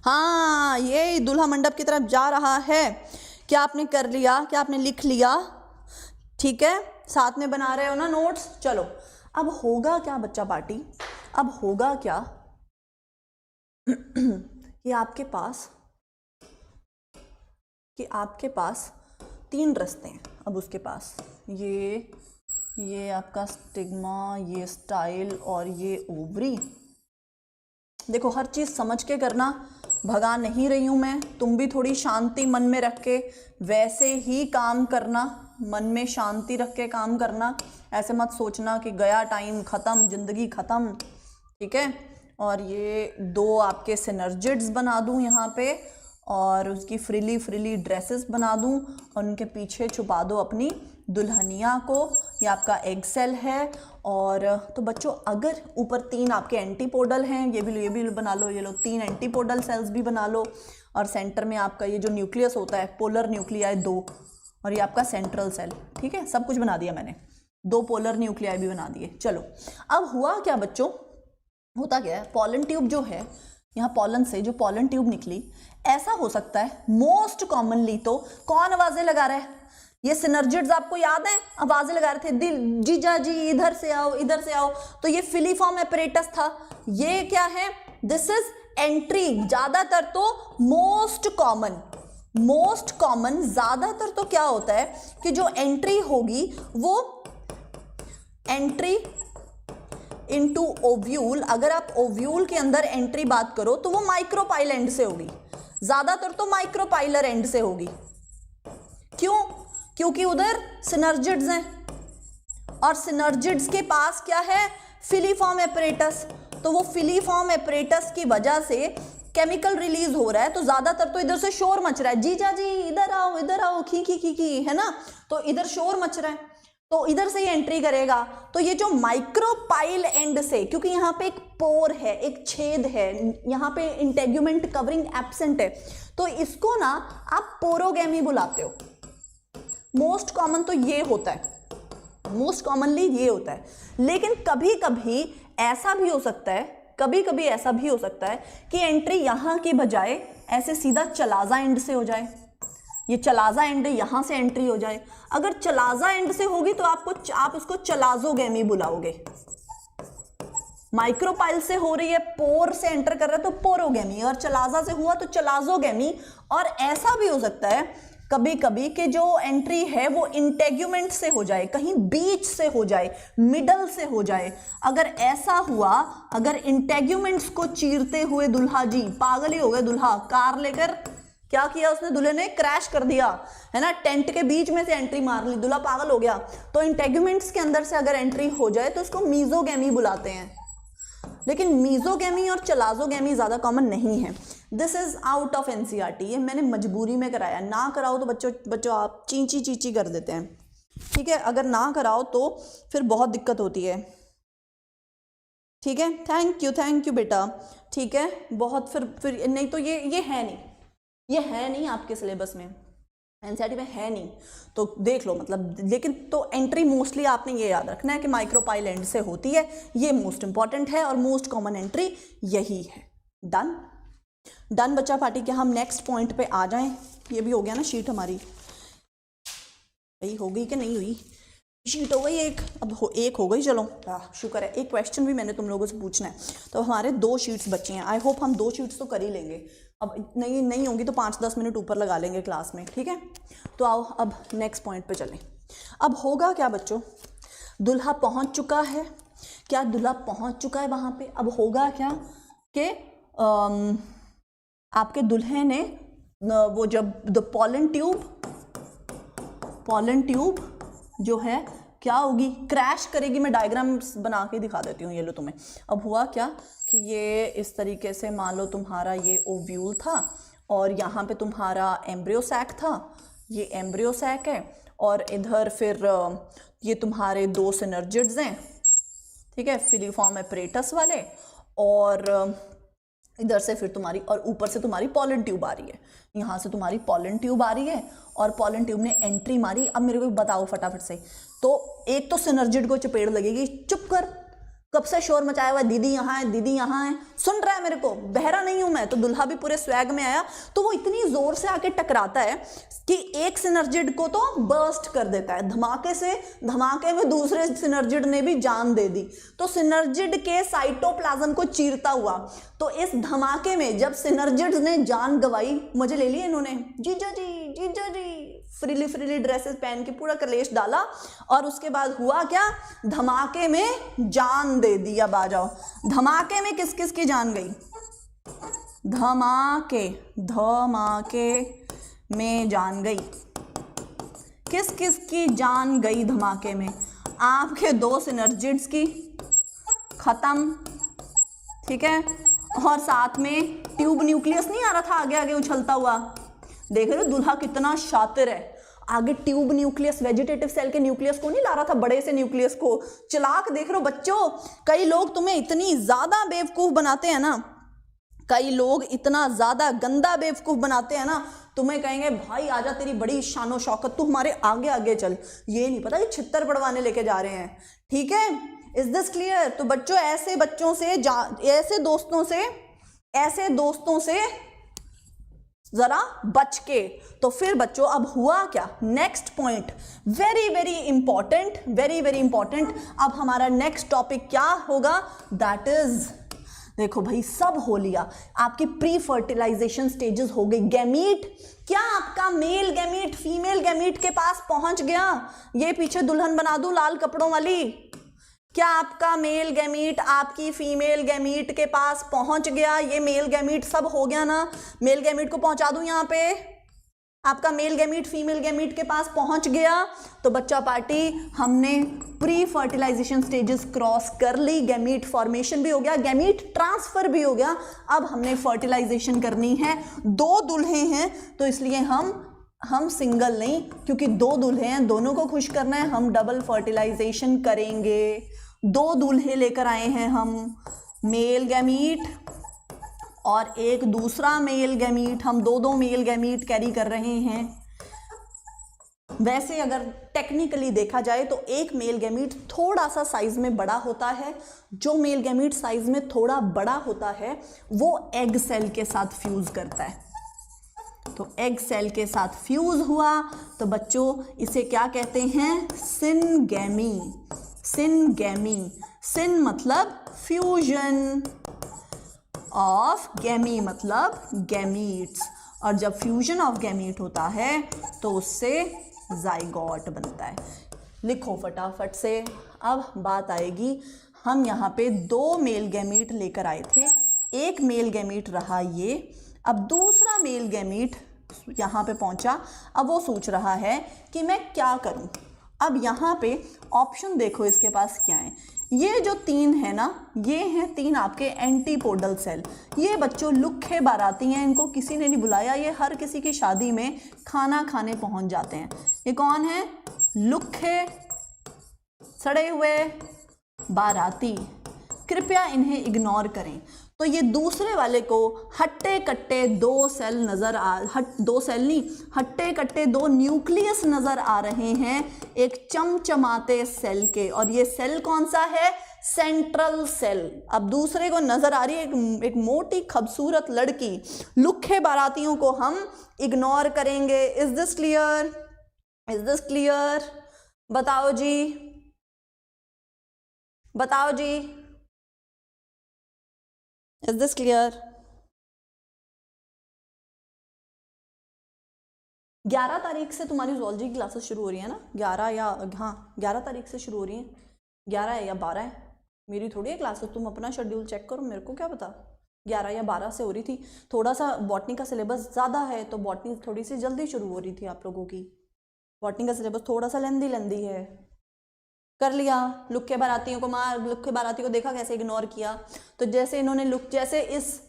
हाँ, ये दूल्हा मंडप की तरफ जा रहा है। क्या आपने कर लिया, क्या आपने लिख लिया? ठीक है, साथ में बना रहे हो ना नोट्स। चलो अब होगा क्या बच्चा पार्टी, अब होगा क्या कि आपके पास तीन रास्ते हैं। अब उसके पास ये आपका स्टिग्मा, ये स्टाइल और ये ओवरी। देखो हर चीज़ समझ के करना, भगा नहीं रही हूँ मैं, तुम भी थोड़ी शांति मन में रख के वैसे ही काम करना, मन में शांति रख के काम करना। ऐसे मत सोचना कि गया टाइम ख़त्म, ज़िंदगी ख़त्म, ठीक है। और ये दो आपके सिनर्जिड्स बना दूँ यहाँ पे, और उसकी फ्रीली ड्रेसेस बना दूँ, और उनके पीछे छुपा दो अपनी दुल्हनिया को। ये आपका एग सेल है। और तो बच्चों अगर ऊपर तीन आपके एंटीपोडल हैं, ये भी बना लो, ये लो तीन एंटीपोडल सेल्स भी बना लो। और सेंटर में आपका ये जो न्यूक्लियस होता है, पोलर न्यूक्लियाई दो, और ये आपका सेंट्रल सेल, ठीक है। सब कुछ बना दिया मैंने, दो पोलर न्यूक्लियाई भी बना दिए। चलो अब हुआ क्या बच्चों, होता क्या है, पॉलन ट्यूब जो है, यहाँ पॉलन से जो पॉलन ट्यूब निकली, ऐसा हो सकता है मोस्ट कॉमनली तो कौन आवाजें लगा रहा है, ये सिनर्जिड्स आपको याद है, आवाजें लगा रहे थे, दिल जीजा जी इधर से आओ, इधर से आओ। तो ये फिलीफॉर्म एपरेटस था। ये क्या है, दिस इज एंट्री। ज्यादातर तो मोस्ट कॉमन ज्यादातर तो क्या होता है कि जो एंट्री होगी वो एंट्री इनटू ओव्यूल, अगर आप ओव्यूल के अंदर एंट्री बात करो तो वो माइक्रोपाइल एंड से होगी, ज्यादातर तो माइक्रोपाइलर एंड से होगी। क्यों? क्योंकि उधर सिनर्जिड्स हैं, और सिनर्जिड्स के पास क्या है, फिलीफॉर्म एपरेटस। तो वो फिलीफॉर्म एपरेटस की वजह से केमिकल रिलीज हो रहा है, तो ज्यादातर तो इधर से शोर मच रहा है, जीजा जी इधर आओ, खी है ना, तो इधर शोर मच रहा है, तो इधर से ही एंट्री करेगा। तो ये जो माइक्रोपाइल एंड से, क्योंकि यहाँ पे एक पोर है, एक छेद है, यहाँ पे इंटेग्यूमेंट कवरिंग एब्सेंट है, तो इसको ना आप पोरोगैमी बुलाते हो। मोस्ट कॉमन तो ये होता है, मोस्ट कॉमनली ये होता है। लेकिन कभी कभी ऐसा भी हो सकता है, कि एंट्री यहाँ की बजाय ऐसे सीधा चलाजा एंड से हो जाए, ये चलाजा एंड यहाँ से एंट्री हो जाए। अगर चलाजा एंड से होगी तो आप इसको चलाजोगैमी बुलाओगे। माइक्रोपाइल से हो रही है, पोर से एंटर कर रहा है तो पोरोगैमी, और चलाजा से हुआ तो चलाजोगैमी। और ऐसा भी हो सकता है कभी कभी कि जो एंट्री है वो इंटेग्यूमेंट से हो जाए, कहीं बीच से हो जाए, मिडल से हो जाए। अगर ऐसा हुआ, अगर इंटेग्यूमेंट्स को चीरते हुए दुल्हा जी, पागल ही हो गए दुल्हा, कार लेकर क्या किया उसने, दूल्हे ने क्रैश कर दिया, है ना, टेंट के बीच में से एंट्री मार ली, दूल्हा पागल हो गया। तो इंटेग्यूमेंट्स के अंदर से अगर एंट्री हो जाए तो उसको मीजोगैमी बुलाते हैं। लेकिन मीजोगैमी और चलाजोगैमी ज़्यादा कॉमन नहीं है। This is out of NCERT, ये मैंने मजबूरी में कराया, ना कराओ तो बच्चों आप चींची चींची कर देते हैं, ठीक है, अगर ना कराओ तो फिर बहुत दिक्कत होती है, ठीक है। थैंक यू बेटा, ठीक है, बहुत फिर नहीं तो ये है नहीं आपके सिलेबस में, एनसीईआरटी में है नहीं, तो देख लो मतलब। लेकिन तो एंट्री मोस्टली आपने ये याद रखना है कि माइक्रोपाइल एंड से होती है, ये मोस्ट इंपॉर्टेंट है और मोस्ट कॉमन एंट्री यही है। डन बच्चा पार्टी, क्या हम नेक्स्ट पॉइंट पे आ जाएं? ये भी हो गया ना शीट हमारी, हो गई कि नहीं हुई? शीट हो गई एक, अब एक हो गई, चलो शुक्र है। एक क्वेश्चन भी मैंने तुम लोगों से पूछना है, तो हमारे 2 शीट्स बची हैं। आई होप हम 2 शीट्स तो कर ही लेंगे, अब नहीं होंगी तो 5-10 मिनट ऊपर लगा लेंगे क्लास में, ठीक है। तो आओ अब नेक्स्ट पॉइंट पे चलें। अब होगा क्या बच्चों, दुल्हा पहुंच चुका है, क्या दुल्हा पहुंच चुका है वहाँ पे? अब होगा क्या कि आपके दुल्हे ने वो जब पॉलन ट्यूब जो है क्या होगी, क्रैश करेगी। मैं डायग्राम्स बना के दिखा देती हूँ, ये लो तुम्हें। अब हुआ क्या कि ये इस तरीके से, मान लो तुम्हारा ये ओव्यूल था और यहाँ पे तुम्हारा एम्ब्रियो सैक था, ये एम्ब्रियो सैक है, और इधर फिर ये तुम्हारे 2 सिनर्जिड्स हैं, ठीक है, फिलीफॉर्म एपरेटस वाले, और इधर से फिर तुम्हारी, और ऊपर से तुम्हारी पॉलन ट्यूब आ रही है, यहाँ से तुम्हारी पॉलन ट्यूब आ रही है, और पॉलन ट्यूब ने एंट्री मारी। अब मेरे को बताओ फटाफट से, तो एक तो सिनर्जिड को चपेट लगेगी, चुप कर, कब से शोर मचाया हुआ, दीदी यहाँ है, दीदी यहाँ है, सुन रहा है मेरे को, बहरा नहीं हूं मैं। तो दुल्हा भी पूरे स्वैग में आया, तो वो इतनी जोर से आके टकराता है कि एक सिनर्जिड को तो बर्स्ट कर देता है धमाके से, धमाके में दूसरे सिनर्जिड ने भी जान दे दी, तो सिनर्जिड के साइटोप्लाज्म को चीरता हुआ। तो इस धमाके में जब सिनर्जिड ने जान गंवाई, मजे ले लिए इन्होंने, जीजा जी फ्रीली ड्रेसेस पहन के पूरा कलेश डाला, और उसके बाद हुआ क्या, धमाके में जान दे दी। अब आ जाओ, धमाके में किस किस की जान गई? धमाके में जान गई, किस किस की जान गई धमाके में? आपके 2 सिनर्जिड्स की खत्म, ठीक है, और साथ में ट्यूब न्यूक्लियस नहीं आ रहा था आगे आगे उछलता हुआ, देख रहे हो दुल्हा कितना शातिर है, आगे ट्यूब न्यूक्लियस, वेजिटेटिव सेल के न्यूक्लियस को नहीं ला रहा था, बड़े से न्यूक्लियस को। चालाक देख रहे हो बच्चों, कई लोग तुम्हें इतनी ज्यादा बेवकूफ बनाते हैं ना, कई लोग इतना ज्यादा गंदा बेवकूफ बनाते हैं ना, तुम्हें कहेंगे भाई आजा तेरी बड़ी शानो शौकत, तू हमारे आगे आगे चल, ये नहीं पता कि छित्तर पड़वाने लेके जा रहे हैं, ठीक है। Is this clear? तो बच्चों ऐसे बच्चों से, ऐसे दोस्तों से जरा बच के। तो फिर बच्चों अब हुआ क्या, नेक्स्ट पॉइंट वेरी इंपॉर्टेंट। अब हमारा नेक्स्ट टॉपिक क्या होगा, दैट इज, देखो भाई सब हो लिया, आपकी प्री फर्टिलाइजेशन स्टेजेस हो गई। गैमीट, क्या आपका मेल गैमीट फीमेल गैमीट के पास पहुंच गया? ये पीछे दुल्हन बना दूं लाल कपड़ों वाली, क्या आपका मेल गैमीट आपकी फीमेल गैमीट के पास पहुंच गया? ये मेल गैमीट सब हो गया ना, मेल गैमीट को पहुंचा दूं यहाँ पे, आपका मेल गैमीट फीमेल गैमीट के पास पहुंच गया। तो बच्चा पार्टी हमने प्री फर्टिलाइजेशन स्टेजेस क्रॉस कर ली, गैमीट फॉर्मेशन भी हो गया, गैमीट ट्रांसफर भी हो गया। अब हमने फर्टिलाइजेशन करनी है। 2 दूल्हे हैं तो इसलिए हम सिंगल नहीं, क्योंकि 2 दूल्हे हैं, दोनों को खुश करना है, हम डबल फर्टिलाइजेशन करेंगे। 2 दूल्हे लेकर आए हैं हम, मेल गैमीट और एक दूसरा मेल गैमीट, हम 2 मेल गैमीट कैरी कर रहे हैं। वैसे अगर टेक्निकली देखा जाए तो एक मेल गैमीट थोड़ा सा साइज में बड़ा होता है, जो मेल गैमीट साइज में थोड़ा बड़ा होता है वो एग सेल के साथ फ्यूज करता है। तो एग सेल के साथ फ्यूज हुआ तो बच्चों इसे क्या कहते हैं, सिनगैमी। सिन मतलब फ्यूजन, ऑफ गैमी मतलब गैमीट्स, और जब फ्यूजन ऑफ गैमीट होता है तो उससे जाइगोट बनता है। लिखो फटाफट से। अब बात आएगी, हम यहाँ पे 2 मेल गैमीट लेकर आए थे, एक मेल गैमीट रहा ये, अब दूसरा मेल गैमीट यहाँ पे पहुँचा। अब वो सोच रहा है कि मैं क्या करूँ। अब यहाँ पे ऑप्शन देखो इसके पास क्या है, ये जो 3 है ना, ये हैं 3 आपके एंटीपोडल सेल। ये बच्चों लुखे बाराती हैं, इनको किसी ने नहीं बुलाया, ये हर किसी की शादी में खाना खाने पहुंच जाते हैं। ये कौन है? लुखे सड़े हुए बाराती, कृपया इन्हें इग्नोर करें। तो ये दूसरे वाले को हट्टे कट्टे 2 सेल नजर दो सेल नहीं, हट्टे कट्टे 2 न्यूक्लियस नजर आ रहे हैं एक चमचमाते सेल के, और ये सेल कौन सा है? Central cell. अब दूसरे को नजर आ रही है एक मोटी खूबसूरत लड़की, लुखे बारातियों को हम इग्नोर करेंगे। Is this clear? Is this clear? बताओ जी, बताओ जी, इज दिस क्लियर? 11 तारीख से तुम्हारी ज़ूलॉजी की क्लासेस शुरू हो रही है ना? 11 या हाँ 11 तारीख से शुरू हो रही हैं। 11 है या 12 है, मेरी थोड़ी है क्लासेस, तुम अपना शेड्यूल चेक करो, मेरे को क्या पता। 11 या 12 से हो रही थी। थोड़ा सा बॉटनी का सिलेबस ज़्यादा है तो बॉटनी थोड़ी सी जल्दी शुरू हो रही थी आप लोगों की। बॉटनी का सिलेबस थोड़ा सा लेंदी है। कर लिया? लुक्के बारातियों को लुक्के बाराती को देखा कैसे इग्नोर किया। तो जैसे इन्होंने जैसे इस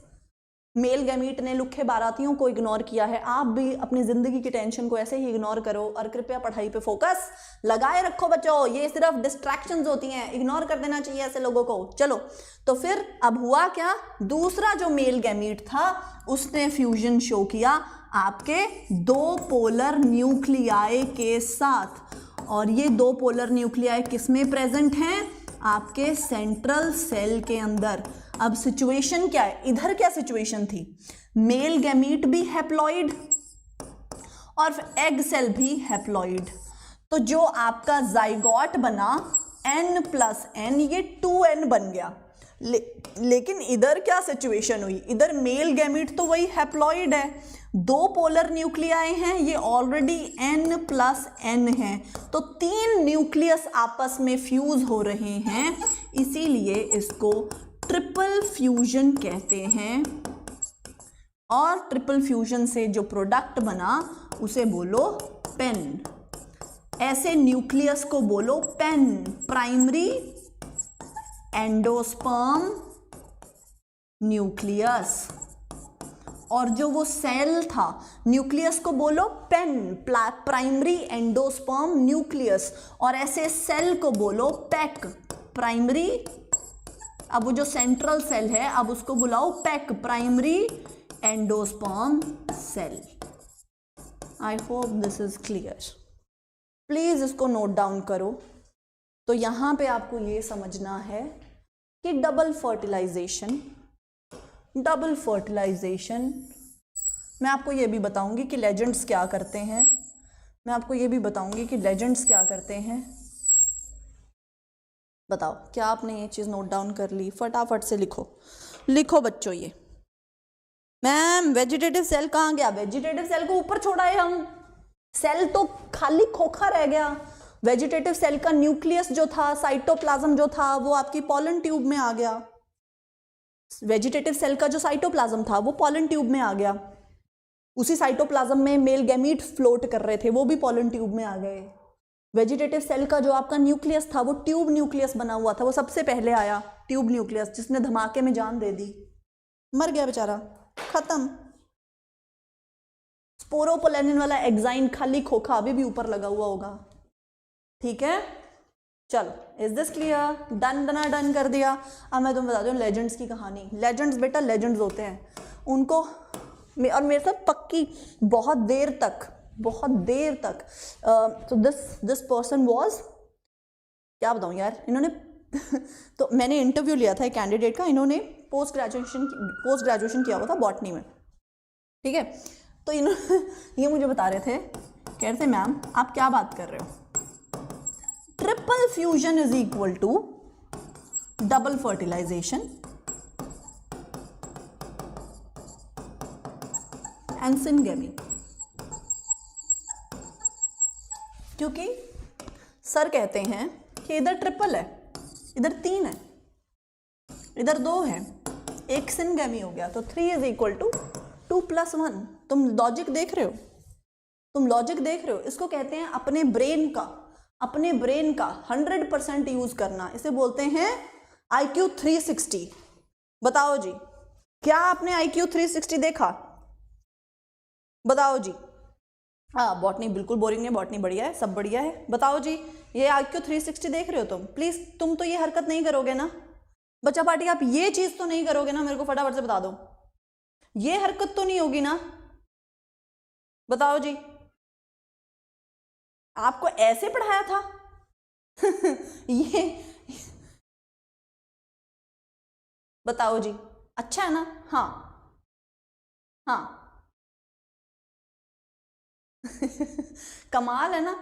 मेल गैमीट ने लुक्के बारातियों को इग्नोर किया है, आप भी अपनी जिंदगी की टेंशन को ऐसे ही इग्नोर करो और कृपया पढ़ाई पे फोकस लगाए रखो बच्चों। ये सिर्फ डिस्ट्रैक्शंस होती हैं, इग्नोर कर देना चाहिए ऐसे लोगों को। चलो, तो फिर अब हुआ क्या? दूसरा जो मेल गैमीट था उसने फ्यूजन शो किया आपके 2 पोलर न्यूक्लियाई के साथ, और ये 2 पोलर न्यूक्लियाई किसमें प्रेजेंट हैं? आपके सेंट्रल सेल के अंदर। अब सिचुएशन क्या है? इधर क्या सिचुएशन थी? मेल गैमीट भी हैप्लॉइड और एग सेल भी हैप्लॉइड। तो जो आपका जाइगोट बना n+n, ये 2n बन गया। लेकिन इधर क्या सिचुएशन हुई? इधर मेल गैमीट तो वही हैप्लॉइड है, 2 पोलर न्यूक्लियाई हैं, ये ऑलरेडी n+n है, तो 3 न्यूक्लियस आपस में फ्यूज हो रहे हैं, इसीलिए इसको ट्रिपल फ्यूजन कहते हैं। और ट्रिपल फ्यूजन से जो प्रोडक्ट बना उसे बोलो पेन। ऐसे न्यूक्लियस को बोलो पेन, प्राइमरी एंडोस्पर्म न्यूक्लियस। और जो वो सेल था, न्यूक्लियस को बोलो पेन, प्राइमरी एंडोस्पर्म न्यूक्लियस, और ऐसे सेल को बोलो पैक, प्राइमरी। अब वो जो सेंट्रल सेल है, अब उसको बुलाओ PEC, primary endosperm cell. I hope this is clear. Please इसको नोट डाउन करो। तो यहां पे आपको ये समझना है कि डबल फर्टिलाइजेशन, मैं आपको ये भी बताऊंगी कि लेजेंड्स क्या करते हैं, बताओ क्या आपने ये चीज नोट डाउन कर ली? फटाफट से लिखो बच्चों। ये मैम वेजिटेटिव सेल कहाँ गया? वेजिटेटिव सेल को ऊपर छोड़ा है हम, सेल तो खाली खोखा रह गया। वेजिटेटिव सेल का न्यूक्लियस जो था, साइटोप्लाज्म जो था, वो आपकी पॉलन ट्यूब में आ गया। वेजिटेटिव सेल का जो साइटोप्लाज्म था वो पॉलन ट्यूब में आ गया। उसी साइटोप्लाज्म में मेल गैमीट फ्लोट कर रहे थे, वो भी पॉलन ट्यूब में आ गए। वेजिटेटिव सेल का जो आपका न्यूक्लियस था वो ट्यूब न्यूक्लियस बना हुआ था, वो सबसे पहले आया ट्यूब न्यूक्लियस, जिसने धमाके में जान दे दी, मर गया बेचारा, खत्म। स्पोरोपोलेनिन वाला एग्जाइन खाली खोखा अभी भी ऊपर लगा हुआ होगा। ठीक है, चलो, इज दिस क्लियर? डन कर दिया। अब मैं तुम्हें बताती हूँ लेजेंड्स की कहानी। लेजेंड्स बेटा लेजेंड्स होते हैं, उनको और मेरे साथ पक्की बहुत देर तक तो दिस पर्सन वाज, क्या बताऊँ यार, इन्होंने तो मैंने इंटरव्यू लिया था एक कैंडिडेट का, इन्होंने पोस्ट ग्रेजुएशन किया हुआ था बॉटनी में। ठीक है, तो इन्होंने ये मुझे बता रहे थे, कह रहे थे मैम आप क्या बात कर रहे हो, triple fusion is equal to double fertilization and syngamy. क्योंकि सर कहते हैं कि इधर ट्रिपल है, इधर 3 है, इधर 2 है, एक सिनगेमी हो गया, तो 3 इज इक्वल टू 2 + 1। तुम लॉजिक देख रहे हो, इसको कहते हैं अपने ब्रेन का, अपने ब्रेन का 100% यूज करना, इसे बोलते हैं IQ 360। बताओ जी, क्या आपने IQ 360 देखा? बताओ जी। हाँ, बॉटनी बिल्कुल बोरिंग है, बॉटनी बढ़िया है, सब बढ़िया है। बताओ जी, ये IQ 360 देख रहे हो तुम? प्लीज तुम तो ये हरकत नहीं करोगे ना बच्चा पार्टी, आप ये चीज तो नहीं करोगे ना? मेरे को फटाफट से बता दो, ये हरकत तो नहीं होगी ना? बताओ जी, आपको ऐसे पढ़ाया था? ये बताओ जी, अच्छा है ना? हाँ हाँ कमाल है ना?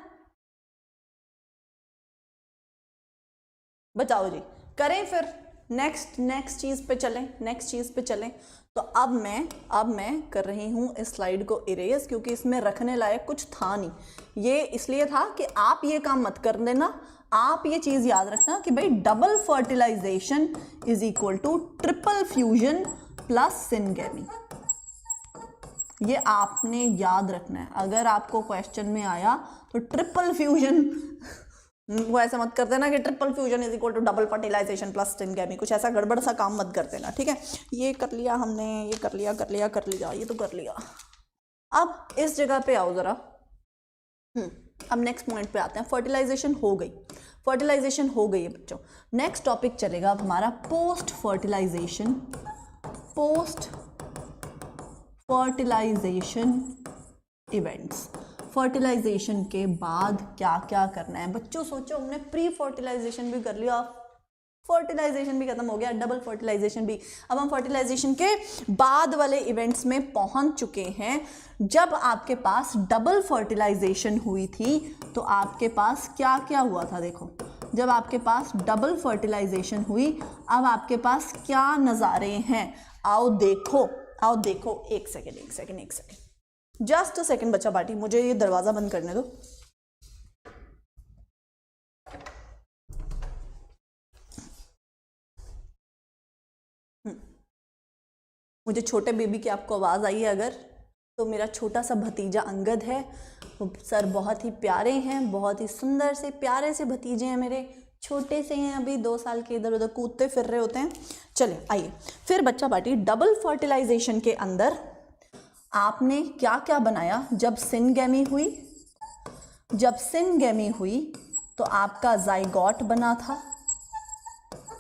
बताओ जी, करें फिर नेक्स्ट चीज पे चलें। तो अब मैं कर रही हूं इस स्लाइड को इरेज, क्योंकि इसमें रखने लायक कुछ था नहीं। ये इसलिए था कि आप ये काम मत कर देना, आप ये चीज याद रखना कि भाई double fertilization is equal to triple fusion plus syngamy. ये आपने याद रखना है। अगर आपको क्वेश्चन में आया तो ट्रिपल फ्यूजन, वो ऐसा मत कर देना कि triple fusion is equal to double fertilization plus syngamy, कुछ ऐसा गड़बड़ सा काम मत कर देना, ठीक है? ये कर लिया हमने, ये कर लिया, ये तो कर लिया। अब इस जगह पे आओ जरा। अब नेक्स्ट पॉइंट पे आते हैं। फर्टिलाइजेशन हो गई है बच्चों। नेक्स्ट टॉपिक चलेगा अब हमारा पोस्ट फर्टिलाइजेशन इवेंट्स। फर्टिलाइजेशन के बाद क्या क्या करना है बच्चों? सोचो, हमने प्री फर्टिलाइजेशन भी कर लिया, फर्टिलाइजेशन भी खत्म हो गया, डबल फर्टिलाइजेशन भी। अब हम फर्टिलाइजेशन के बाद वाले इवेंट्स में पहुंच चुके हैं। जब आपके पास डबल फर्टिलाइजेशन हुई थी तो आपके पास क्या क्या हुआ था? देखो, जब आपके पास डबल फर्टिलाइजेशन हुई, अब आपके पास क्या नज़ारे हैं? आओ देखो, एक सेकेंड, जस्ट अ सेकेंड बच्चा पार्टी, मुझे ये दरवाजा बंद करने दो। मुझे छोटे बेबी की आपको आवाज़ आई है अगर, तो मेरा छोटा सा भतीजा अंगद है, सर बहुत ही प्यारे हैं, बहुत ही सुंदर से प्यारे से भतीजे हैं मेरे, छोटे से हैं, अभी 2 साल के, इधर उधर कूदते फिर रहे होते हैं। चलिए आइए फिर बच्चा पार्टी, डबल फर्टिलाइजेशन के अंदर आपने क्या क्या बनाया? जब सिनगेमी हुई तो आपका जाइगोट बना था।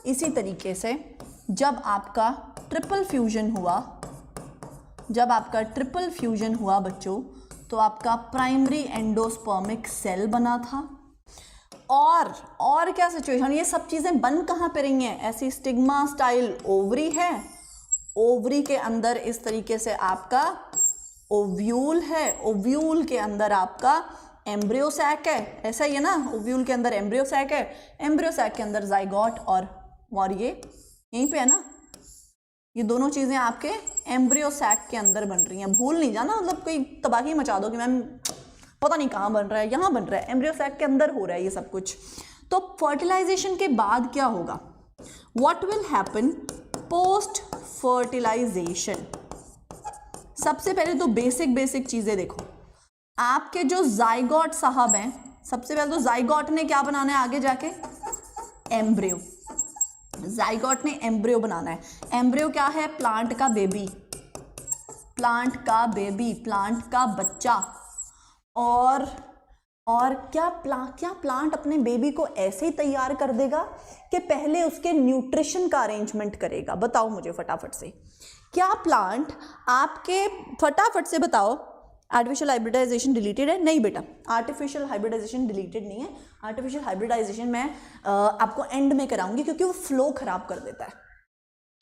इसी तरीके से जब आपका ट्रिपल फ्यूजन हुआ बच्चों, तो आपका प्राइमरी एंडोस्पर्मिक सेल बना था। और क्या सिचुएशन? ये सब चीजें बन कहाँ पे रही हैं? ऐसी स्टिग्मा स्टाइल ओवरी है, ओवरी के अंदर इस तरीके से आपका ओव्यूल है, ओव्यूल के अंदर आपका एम्ब्रियो सैक है, ऐसा ही है ना? ओव्यूल के अंदर एम्ब्रियो सैक है, एम्ब्रियो सैक के अंदर जाइगोट, और ये यहीं पे है ना? ये दोनों चीजें आपके एम्ब्रियो सैक के अंदर बन रही हैं। भूल नहीं जाना, मतलब कोई तबाही मचा दो कि मैम पता नहीं कहाँ बन रहा है, यहाँ बन रहा है, एम्ब्रियो सैक के अंदर हो रहा है ये सब कुछ। तो फर्टिलाइजेशन के बाद क्या होगा? What will happen post fertilization? सबसे पहले तो बेसिक चीजें देखो। आपके जो जाइगोट साहब हैं, सबसे पहले तो जाइगोट ने क्या बनाना है आगे जाके? एम्ब्रियो। जाइगोट ने एम्ब्रियो बनाना है। एम्ब्रियो क्या है? प्लांट का बेबी, प्लांट का बच्चा। और क्या प्लांट अपने बेबी को ऐसे ही तैयार कर देगा कि पहले उसके न्यूट्रिशन का अरेंजमेंट करेगा? बताओ मुझे फटाफट से, क्या प्लांट आपके, फटाफट से बताओ, आर्टिफिशियल हाइब्रिडाइजेशन डिलीटेड है? नहीं बेटा, आर्टिफिशियल हाइब्रिडाइजेशन डिलीटेड नहीं है। आर्टिफिशियल हाइब्रिडाइजेशन मैं आपको एंड में कराऊंगी, क्योंकि वो फ्लो खराब कर देता है।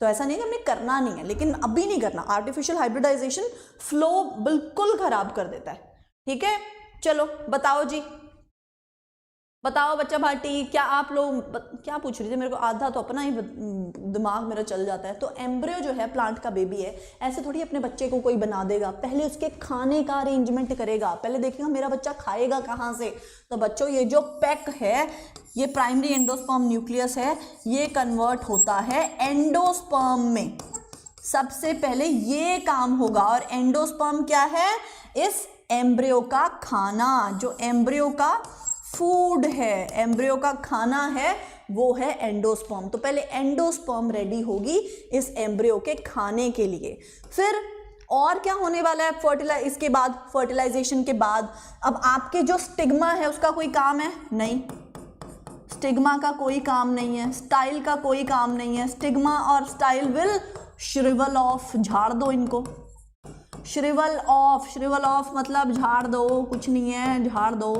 तो ऐसा नहीं है कि हमें करना नहीं है, लेकिन अभी नहीं करना। आर्टिफिशियल हाइब्रिडाइजेशन फ्लो बिल्कुल खराब कर देता है, ठीक है? चलो बताओ जी, बताओ बच्चा भाटी, क्या आप लोग क्या पूछ रहे थे? मेरे को आधा तो अपना ही दिमाग मेरा चल जाता है। तो एम्ब्रियो जो है प्लांट का बेबी है, ऐसे थोड़ी अपने बच्चे को कोई बना देगा, पहले उसके खाने का अरेंजमेंट करेगा, पहले देखेगा मेरा बच्चा खाएगा कहाँ से। तो बच्चों, ये जो पैक है, ये प्राइमरी एंडोस्पर्म न्यूक्लियस है, ये कन्वर्ट होता है एंडोस्पर्म में। सबसे पहले ये काम होगा। और एंडोस्पर्म क्या है? इस एम्ब्रियो का खाना, जो एम्ब्रियो का फूड है, एम्ब्रियो का खाना है वो है एंडोस्पर्म। तो पहले एंडोस्पर्म रेडी होगी इस एम्ब्रियो के खाने के लिए। फिर और क्या होने वाला है इसके बाद, फर्टिलाइजेशन के बाद? अब आपके जो स्टिग्मा है उसका कोई काम है? नहीं, स्टिग्मा का कोई काम नहीं है, स्टाइल का कोई काम नहीं है। स्टिग्मा और स्टाइल विल श्रिवल ऑफ, झाड़ दो इनको, श्रिवल ऑफ। श्रिवल ऑफ मतलब झाड़ दो, कुछ नहीं है, झाड़ दो,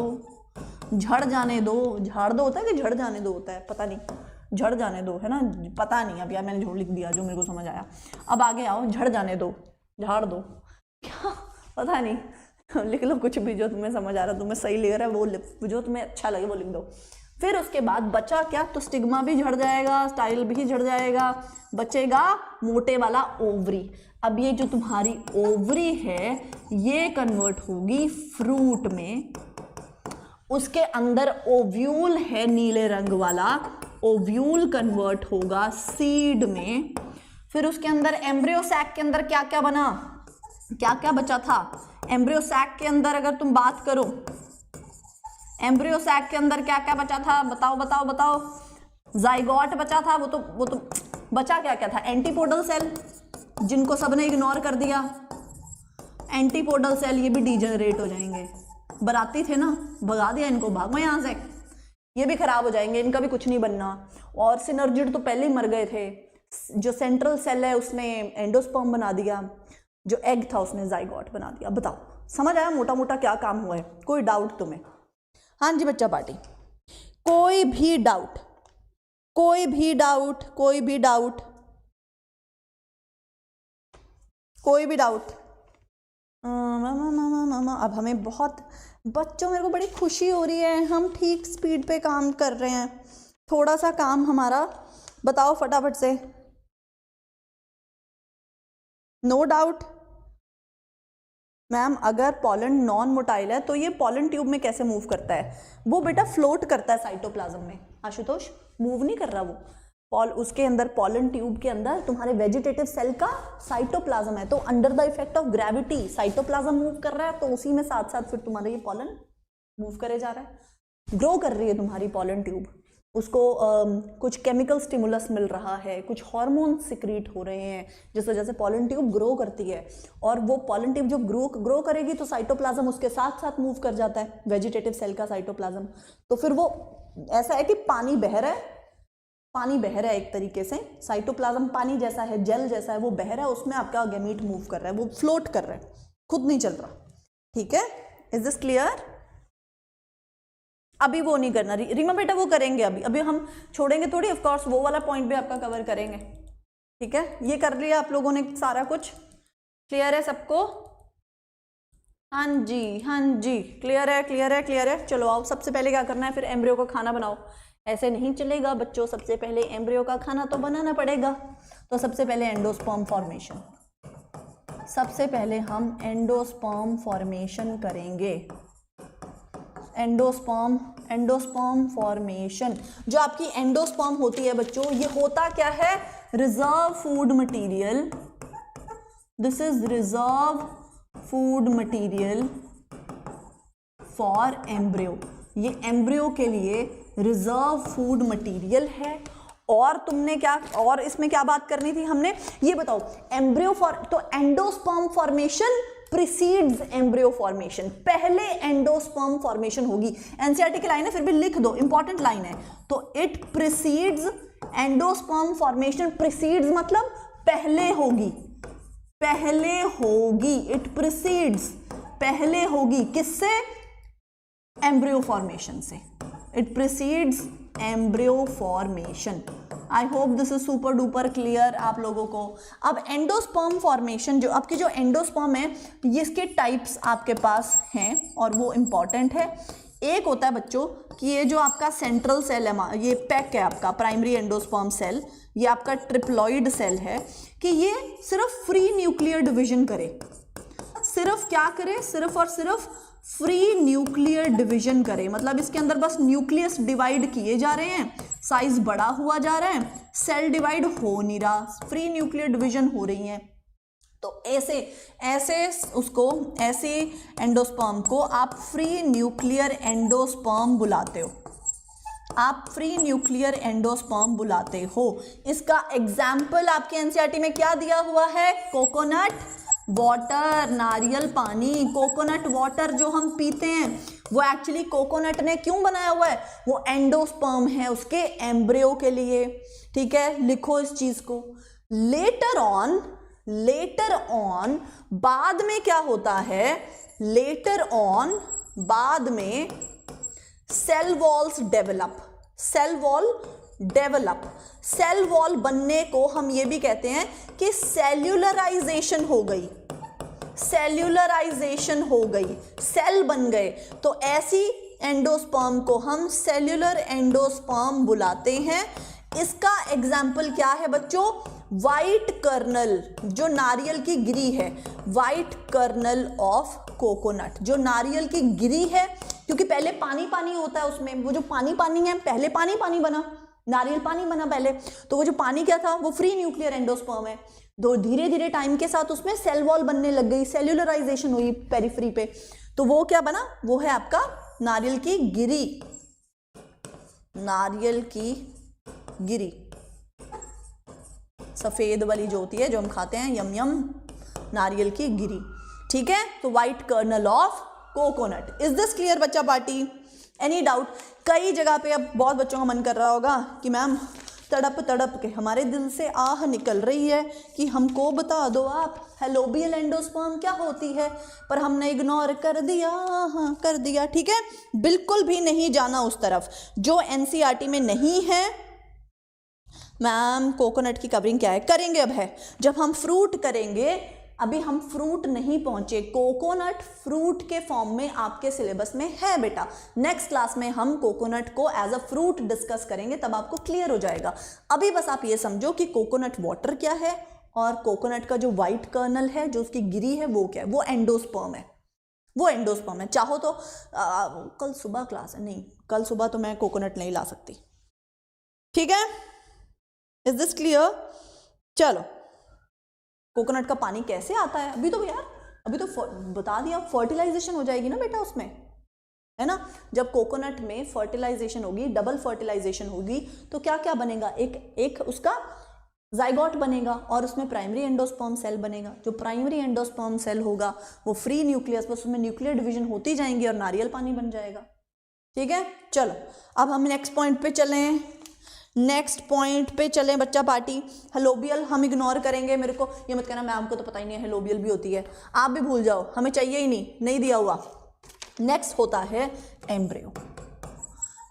झड़ जाने दो। झाड़ दो होता है कि झड़ जाने दो होता है, पता नहीं, झड़ जाने दो है ना, पता नहीं, अब यार मैंने झूठ लिख दिया जो मेरे को समझ आया। अब आगे आओ, झड़ जाने दो, झाड़ दो, क्या पता नहीं, लिख लो कुछ भी जो तुम्हें समझ आ रहा है, तुम्हें सही लग रहा है वो, जो तुम्हें अच्छा लगे वो लिख दो। फिर उसके बाद बचा क्या? तो स्टिग्मा भी झड़ जाएगा, स्टाइल भी झड़ जाएगा, बचेगा मोटे वाला ओवरी। अब ये जो तुम्हारी ओवरी है ये कन्वर्ट होगी फ्रूट में, उसके अंदर ओव्यूल है नीले रंग वाला, ओव्यूल कन्वर्ट होगा सीड में। फिर उसके अंदर एम्ब्रियो सैक के अंदर क्या क्या बना, क्या क्या बचा था? एम्ब्रियो सैक के अंदर अगर तुम बात करो, एम्ब्रियो सैक के अंदर क्या क्या बचा था? बताओ बताओ बताओ। जाइगोट बचा था, वो तो बचा क्या क्या था? एंटीपोडल सेल, जिनको सबने इग्नोर कर दिया। एंटीपोडल सेल ये भी डिजेनरेट हो जाएंगे, बराती थे ना, भगा दिया इनको, भागो यहाँ से, ये भी खराब हो जाएंगे, इनका भी कुछ नहीं बनना। और सिनर्जिड तो पहले ही मर गए थे। जो सेंट्रल सेल है उसने एंडोस्पर्म बना दिया, जो एग था उसने जाइगोट बना दिया। बताओ समझ आया मोटा मोटा क्या काम हुआ है? कोई डाउट तुम्हें? हाँ जी बच्चा पार्टी, कोई भी डाउट, कोई भी डाउट, कोई भी डाउट, कोई भी डाउट? मामा अब हमें बहुत, बच्चों मेरे को बड़ी खुशी हो रही है, हम ठीक स्पीड पे काम कर रहे हैं। थोड़ा सा काम हमारा, बताओ फटाफट से। नो डाउट मैम, अगर पॉलन नॉन मोटाइल है तो ये पॉलन ट्यूब में कैसे मूव करता है? वो बेटा फ्लोट करता है साइटोप्लाज्म में। आशुतोष, मूव नहीं कर रहा वो, उसके अंदर पॉलन ट्यूब के अंदर तुम्हारे वेजिटेटिव सेल का साइटोप्लाज्म है, तो under the effect of gravity cytoplasm move कर रहा है, तो उसी में साथ साथ फिर तुम्हारा ये पॉलन मूव करे जा रहा है, ग्रो कर रही है तुम्हारी पॉलन ट्यूब। उसको कुछ केमिकल स्टिमुलस मिल रहा है, कुछ हार्मोन सिक्रीट हो रहे हैं, जिस वजह से पॉलन ट्यूब ग्रो करती है। और वो पॉलन ट्यूब जब ग्रो करेगी तो साइटोप्लाज्म उसके साथ साथ मूव कर जाता है, वेजिटेटिव सेल का साइटोप्लाज्म। तो फिर वो ऐसा है कि पानी बह रहा है, पानी बह रहा है एक तरीके से, साइटोप्लाज्म पानी जैसा है, जेल जैसा है, वो बह रहा है, उसमें आपका गैमीट मूव कर रहा है, वो फ्लोट कर रहा है, खुद नहीं चल रहा। ठीक है, इज दिस क्लियर? अभी वो नहीं करना रीमा बेटा, वो करेंगे अभी हम छोड़ेंगे थोड़ी, ऑफ कोर्स वो वाला पॉइंट भी आपका कवर करेंगे। ठीक है, ये कर लिया आप लोगों ने सारा कुछ? क्लियर है सबको? हाँ जी, हाँ जी, क्लियर है, क्लियर है, क्लियर है। चलो आओ, सबसे पहले क्या करना है, फिर एम्ब्रियो का खाना बनाओ। ऐसे नहीं चलेगा बच्चों, सबसे पहले एम्ब्रियो का खाना तो बनाना पड़ेगा। तो सबसे पहले एंडोस्पर्म फॉर्मेशन, सबसे पहले हम एंडोस्पर्म फॉर्मेशन करेंगे। एंडोस्पर्म फॉर्मेशन, जो आपकी एंडोस्पर्म होती है बच्चों, ये होता क्या है? Reserve food material. This is reserve food material for embryo. ये एम्ब्रियो के लिए रिजर्व फूड मटेरियल है। और तुमने क्या, और इसमें क्या बात करनी थी हमने, ये बताओ। एम्ब्रियो तो endosperm formation precedes embryo formation, पहले एंडोस्पर्म फॉर्मेशन होगी। एनसीईआरटी की लाइन है, फिर भी लिख दो, इंपॉर्टेंट लाइन है। तो it precedes endosperm formation, precedes मतलब पहले होगी, पहले होगी, इट प्रीसीड्स, पहले होगी, किससे? एम्ब्रियो फॉर्मेशन से। It precedes embryo formation. I hope this is super duper clear आप लोगों को। अब एंडोस्पर्म फॉर्मेशन, जो आपकी जो एंडोस्पर्म है, इसके टाइप्स आपके पास हैं और वो इंपॉर्टेंट है। एक होता है बच्चों कि ये जो आपका सेंट्रल सेल है, ये पैक है आपका प्राइमरी एंडोस्पर्म सेल, ये आपका ट्रिप्लॉइड सेल है, कि ये सिर्फ फ्री न्यूक्लियर डिवीजन करे। सिर्फ क्या करे? सिर्फ और सिर्फ फ्री न्यूक्लियर डिवीजन करे, मतलब इसके अंदर बस न्यूक्लियस डिवाइड किए जा रहे हैं, साइज बड़ा हुआ जा रहा है, सेल डिवाइड हो नहीं रहा, फ्री न्यूक्लियर डिवीजन हो रही है। तो तो ऐसे उसको, ऐसे एंडोस्पर्म को आप फ्री न्यूक्लियर एंडोस्पर्म बुलाते हो, आप फ्री न्यूक्लियर एंडोस्पर्म बुलाते हो। इसका एग्जाम्पल आपके एनसीईआरटी में क्या दिया हुआ है? कोकोनट वाटर, नारियल पानी। कोकोनट वाटर जो हम पीते हैं वो एक्चुअली कोकोनट ने क्यों बनाया हुआ है? वो एंडोस्पर्म है उसके एम्ब्रियो के लिए, ठीक है, लिखो इस चीज को। लेटर ऑन बाद में क्या होता है? लेटर ऑन बाद में cell walls develop, cell wall बनने को हम ये भी कहते हैं कि सेल्यूलराइजेशन हो गई, सेल बन गए। तो ऐसी एंडोस्पर्म को हम सेल्यूलर एंडोस्पर्म बुलाते हैं। इसका एग्जाम्पल क्या है बच्चों? वाइट कर्नल, जो नारियल की गिरी है, वाइट कर्नल ऑफ कोकोनट, जो नारियल की गिरी है, क्योंकि पहले पानी पानी होता है उसमें, वो जो पानी पानी है, पहले पानी पानी बना, नारियल पानी बना पहले, तो वो जो पानी क्या था? वो फ्री न्यूक्लियर एंडोस्पर्म है। तो धीरे धीरे टाइम के साथ उसमें सेल वॉल बनने लग गई, सेल्यूलराइजेशन हुई पेरिफेरी पे, तो वो क्या बना? वो है आपका नारियल की गिरी, नारियल की गिरी, सफेद वाली जो होती है, जो हम खाते हैं, यम यम, नारियल की गिरी, ठीक है। तो white kernel of coconut. Is this clear बच्चा पार्टी? Any doubt? कई जगह पे अब बहुत बच्चों का मन कर रहा होगा कि मैम तड़प तड़प के हमारे दिल से आह निकल रही है कि हमको बता दो आप हेलोबियल एंडोस्पर्म क्या होती है, पर हमने इग्नोर कर दिया, हाँ कर दिया, ठीक है। बिल्कुल भी नहीं जाना उस तरफ जो एनसीईआरटी में नहीं है। मैम कोकोनट की कवरिंग क्या है? करेंगे, अब है जब हम फ्रूट करेंगे। अभी हम फ्रूट नहीं पहुंचे, कोकोनट फ्रूट के फॉर्म में आपके सिलेबस में है बेटा। नेक्स्ट क्लास में हम कोकोनट को एज अ फ्रूट डिस्कस करेंगे, तब आपको क्लियर हो जाएगा। अभी बस आप ये समझो कि कोकोनट वाटर क्या है और कोकोनट का जो व्हाइट कर्नल है, जो उसकी गिरी है, वो क्या है? वो एंडोस्पर्म है, वो एंडोस्पर्म है। चाहो तो कल सुबह क्लास है, नहीं कल सुबह तो मैं कोकोनट नहीं ला सकती, ठीक है। Is this clear? चलो, कोकोनट का पानी कैसे आता है? अभी तो यार, अभी तो बता दिया, फर्टिलाइजेशन हो जाएगी ना बेटा उसमें, है ना। जब कोकोनट में फर्टिलाइजेशन होगी, डबल फर्टिलाइजेशन होगी, तो क्या क्या बनेगा? एक उसका जाइगोट बनेगा और उसमें प्राइमरी एंडोस्पर्म सेल बनेगा। जो प्राइमरी एंडोस्पर्म सेल होगा वो फ्री न्यूक्लियस, बस उसमें न्यूक्लियर डिवीजन होती जाएंगी और नारियल पानी बन जाएगा, ठीक है। चलो अब हम नेक्स्ट पॉइंट पे चलें, नेक्स्ट पॉइंट पे चले बच्चा पार्टी। हेलोबियल हम इग्नोर करेंगे, मेरे को ये मत कहना मैम को तो पता ही नहीं है हेलोबियल भी होती है, आप भी भूल जाओ, हमें चाहिए ही नहीं दिया हुआ। नेक्स्ट होता है एम्ब्रियो।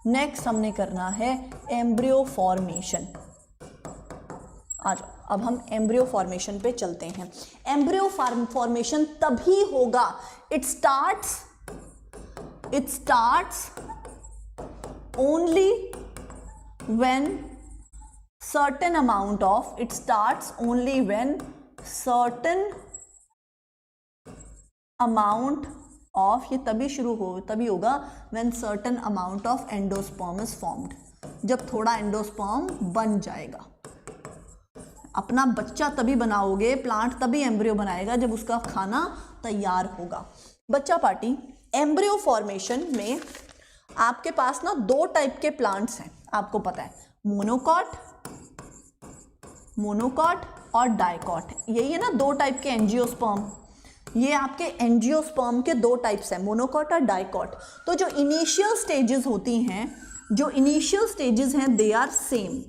नेक्स्ट हमने करना है एम्ब्रियो फॉर्मेशन। आ जाओ, अब हम एम्ब्रियो फॉर्मेशन पे चलते हैं। एम्ब्रियो फॉर्मेशन तभी होगा, it starts only when certain amount of, it starts only when certain amount of, ये तभी होगा when certain amount of endosperm is formed, जब थोड़ा एंडोस्पर्म बन जाएगा। अपना बच्चा तभी बनाओगे, प्लांट तभी एम्ब्रियो बनाएगा जब उसका खाना तैयार होगा। बच्चा पार्टी, एम्ब्रियो फॉर्मेशन में आपके पास ना दो टाइप के प्लांट्स हैं, आपको पता है, मोनोकॉट और डाइकॉट। यही है ना दो टाइप के एंजियोस्पर्म। ये आपके एंजियोस्पर्म के दो टाइप्स हैं, मोनोकॉट और डाइकॉट। तो जो इनिशियल स्टेजेस होती हैं, they are same.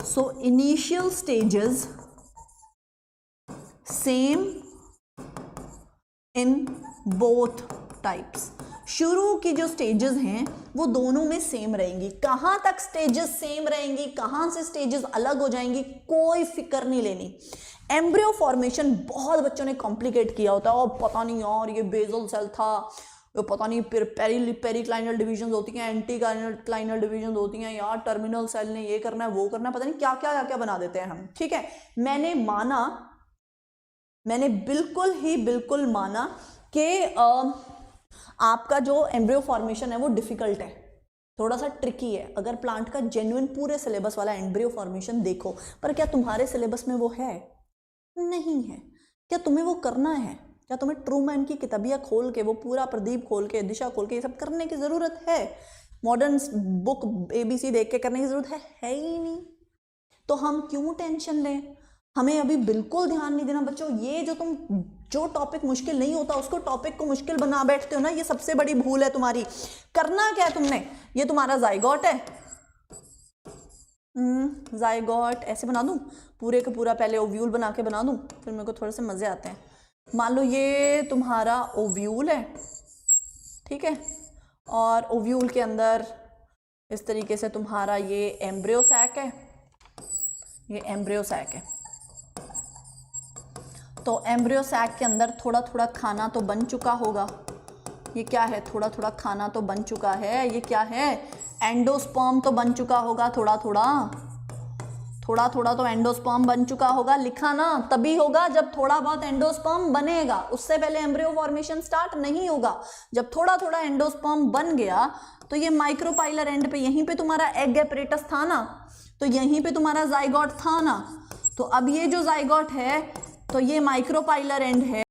So initial stages same in both types. शुरू की जो स्टेजेस हैं वो दोनों में सेम रहेंगी। कहाँ तक स्टेजेस सेम रहेंगी, कहाँ से स्टेजेस अलग हो जाएंगी, कोई फिक्र नहीं लेनी। एम्ब्रियो फॉर्मेशन बहुत बच्चों ने कॉम्प्लिकेट किया होता है, और पता नहीं यार ये बेसल सेल था, ये पता नहीं पेरिक्लाइनल डिविजन होती हैं, एंटीक्लाइनल डिविजन होती हैं, यार टर्मिनल सेल ने ये करना है वो करना है, पता नहीं क्या क्या बना देते हैं हम, ठीक है। मैंने बिल्कुल माना कि आपका जो एम्ब्रियो फॉर्मेशन है वो डिफिकल्ट है, थोड़ा सा ट्रिकी है। अगर प्लांट का जेन्युइन पूरे सिलेबस वाला एम्ब्रियो फॉर्मेशन देखो, पर क्या तुम्हारे सिलेबस में वो है? नहीं है। क्या तुम्हें वो करना है? क्या तुम्हें ट्रूमैन की किताबियाँ खोल के, वो पूरा प्रदीप खोल के, दिशा खोल के ये सब करने की ज़रूरत है? मॉडर्न बुक ABC देख के करने की ज़रूरत है ही नहीं। तो हम क्यों टेंशन लें? हमें अभी बिल्कुल ध्यान नहीं देना बच्चों। ये जो टॉपिक मुश्किल नहीं होता उसको टॉपिक को मुश्किल बना बैठते हो ना, ये सबसे बड़ी भूल है तुम्हारी। करना क्या है तुमने? ये तुम्हारा जाइगोट है, जाइगोट ऐसे बना दूं, पूरे का पूरा पहले ओव्यूल बना के बना दूं, फिर मेरे को थोड़े से मजे आते हैं। मान लो ये तुम्हारा ओव्यूल है, ठीक है, और ओव्यूल के अंदर इस तरीके से तुम्हारा ये एम्ब्रियो सैक है, ये एम्ब्रियो सैक है। तो एम्ब्रियो सैक के अंदर थोड़ा थोड़ा खाना तो बन चुका होगा। ये क्या है? थोड़ा थोड़ा खाना तो बन चुका है। ये क्या है? एंडोस्पर्म तो बन चुका होगा। थोड़ा थोड़ा तो एंडोस्पर्म बन चुका होगा। लिखा ना तभी होगा जब थोड़ा बहुत एंडोस्पर्म बनेगा, उससे पहले एम्ब्रियो फॉर्मेशन स्टार्ट नहीं होगा। जब थोड़ा थोड़ा एंडोस्पर्म बन गया तो ये माइक्रोपाइलर एंड पे, यहीं पे तुम्हारा एग एपरेटस था ना, तो यहीं पे तुम्हारा जाइगोट था ना। तो अब ये जो जाइगोट है तो ये माइक्रोपाइलर एंड है।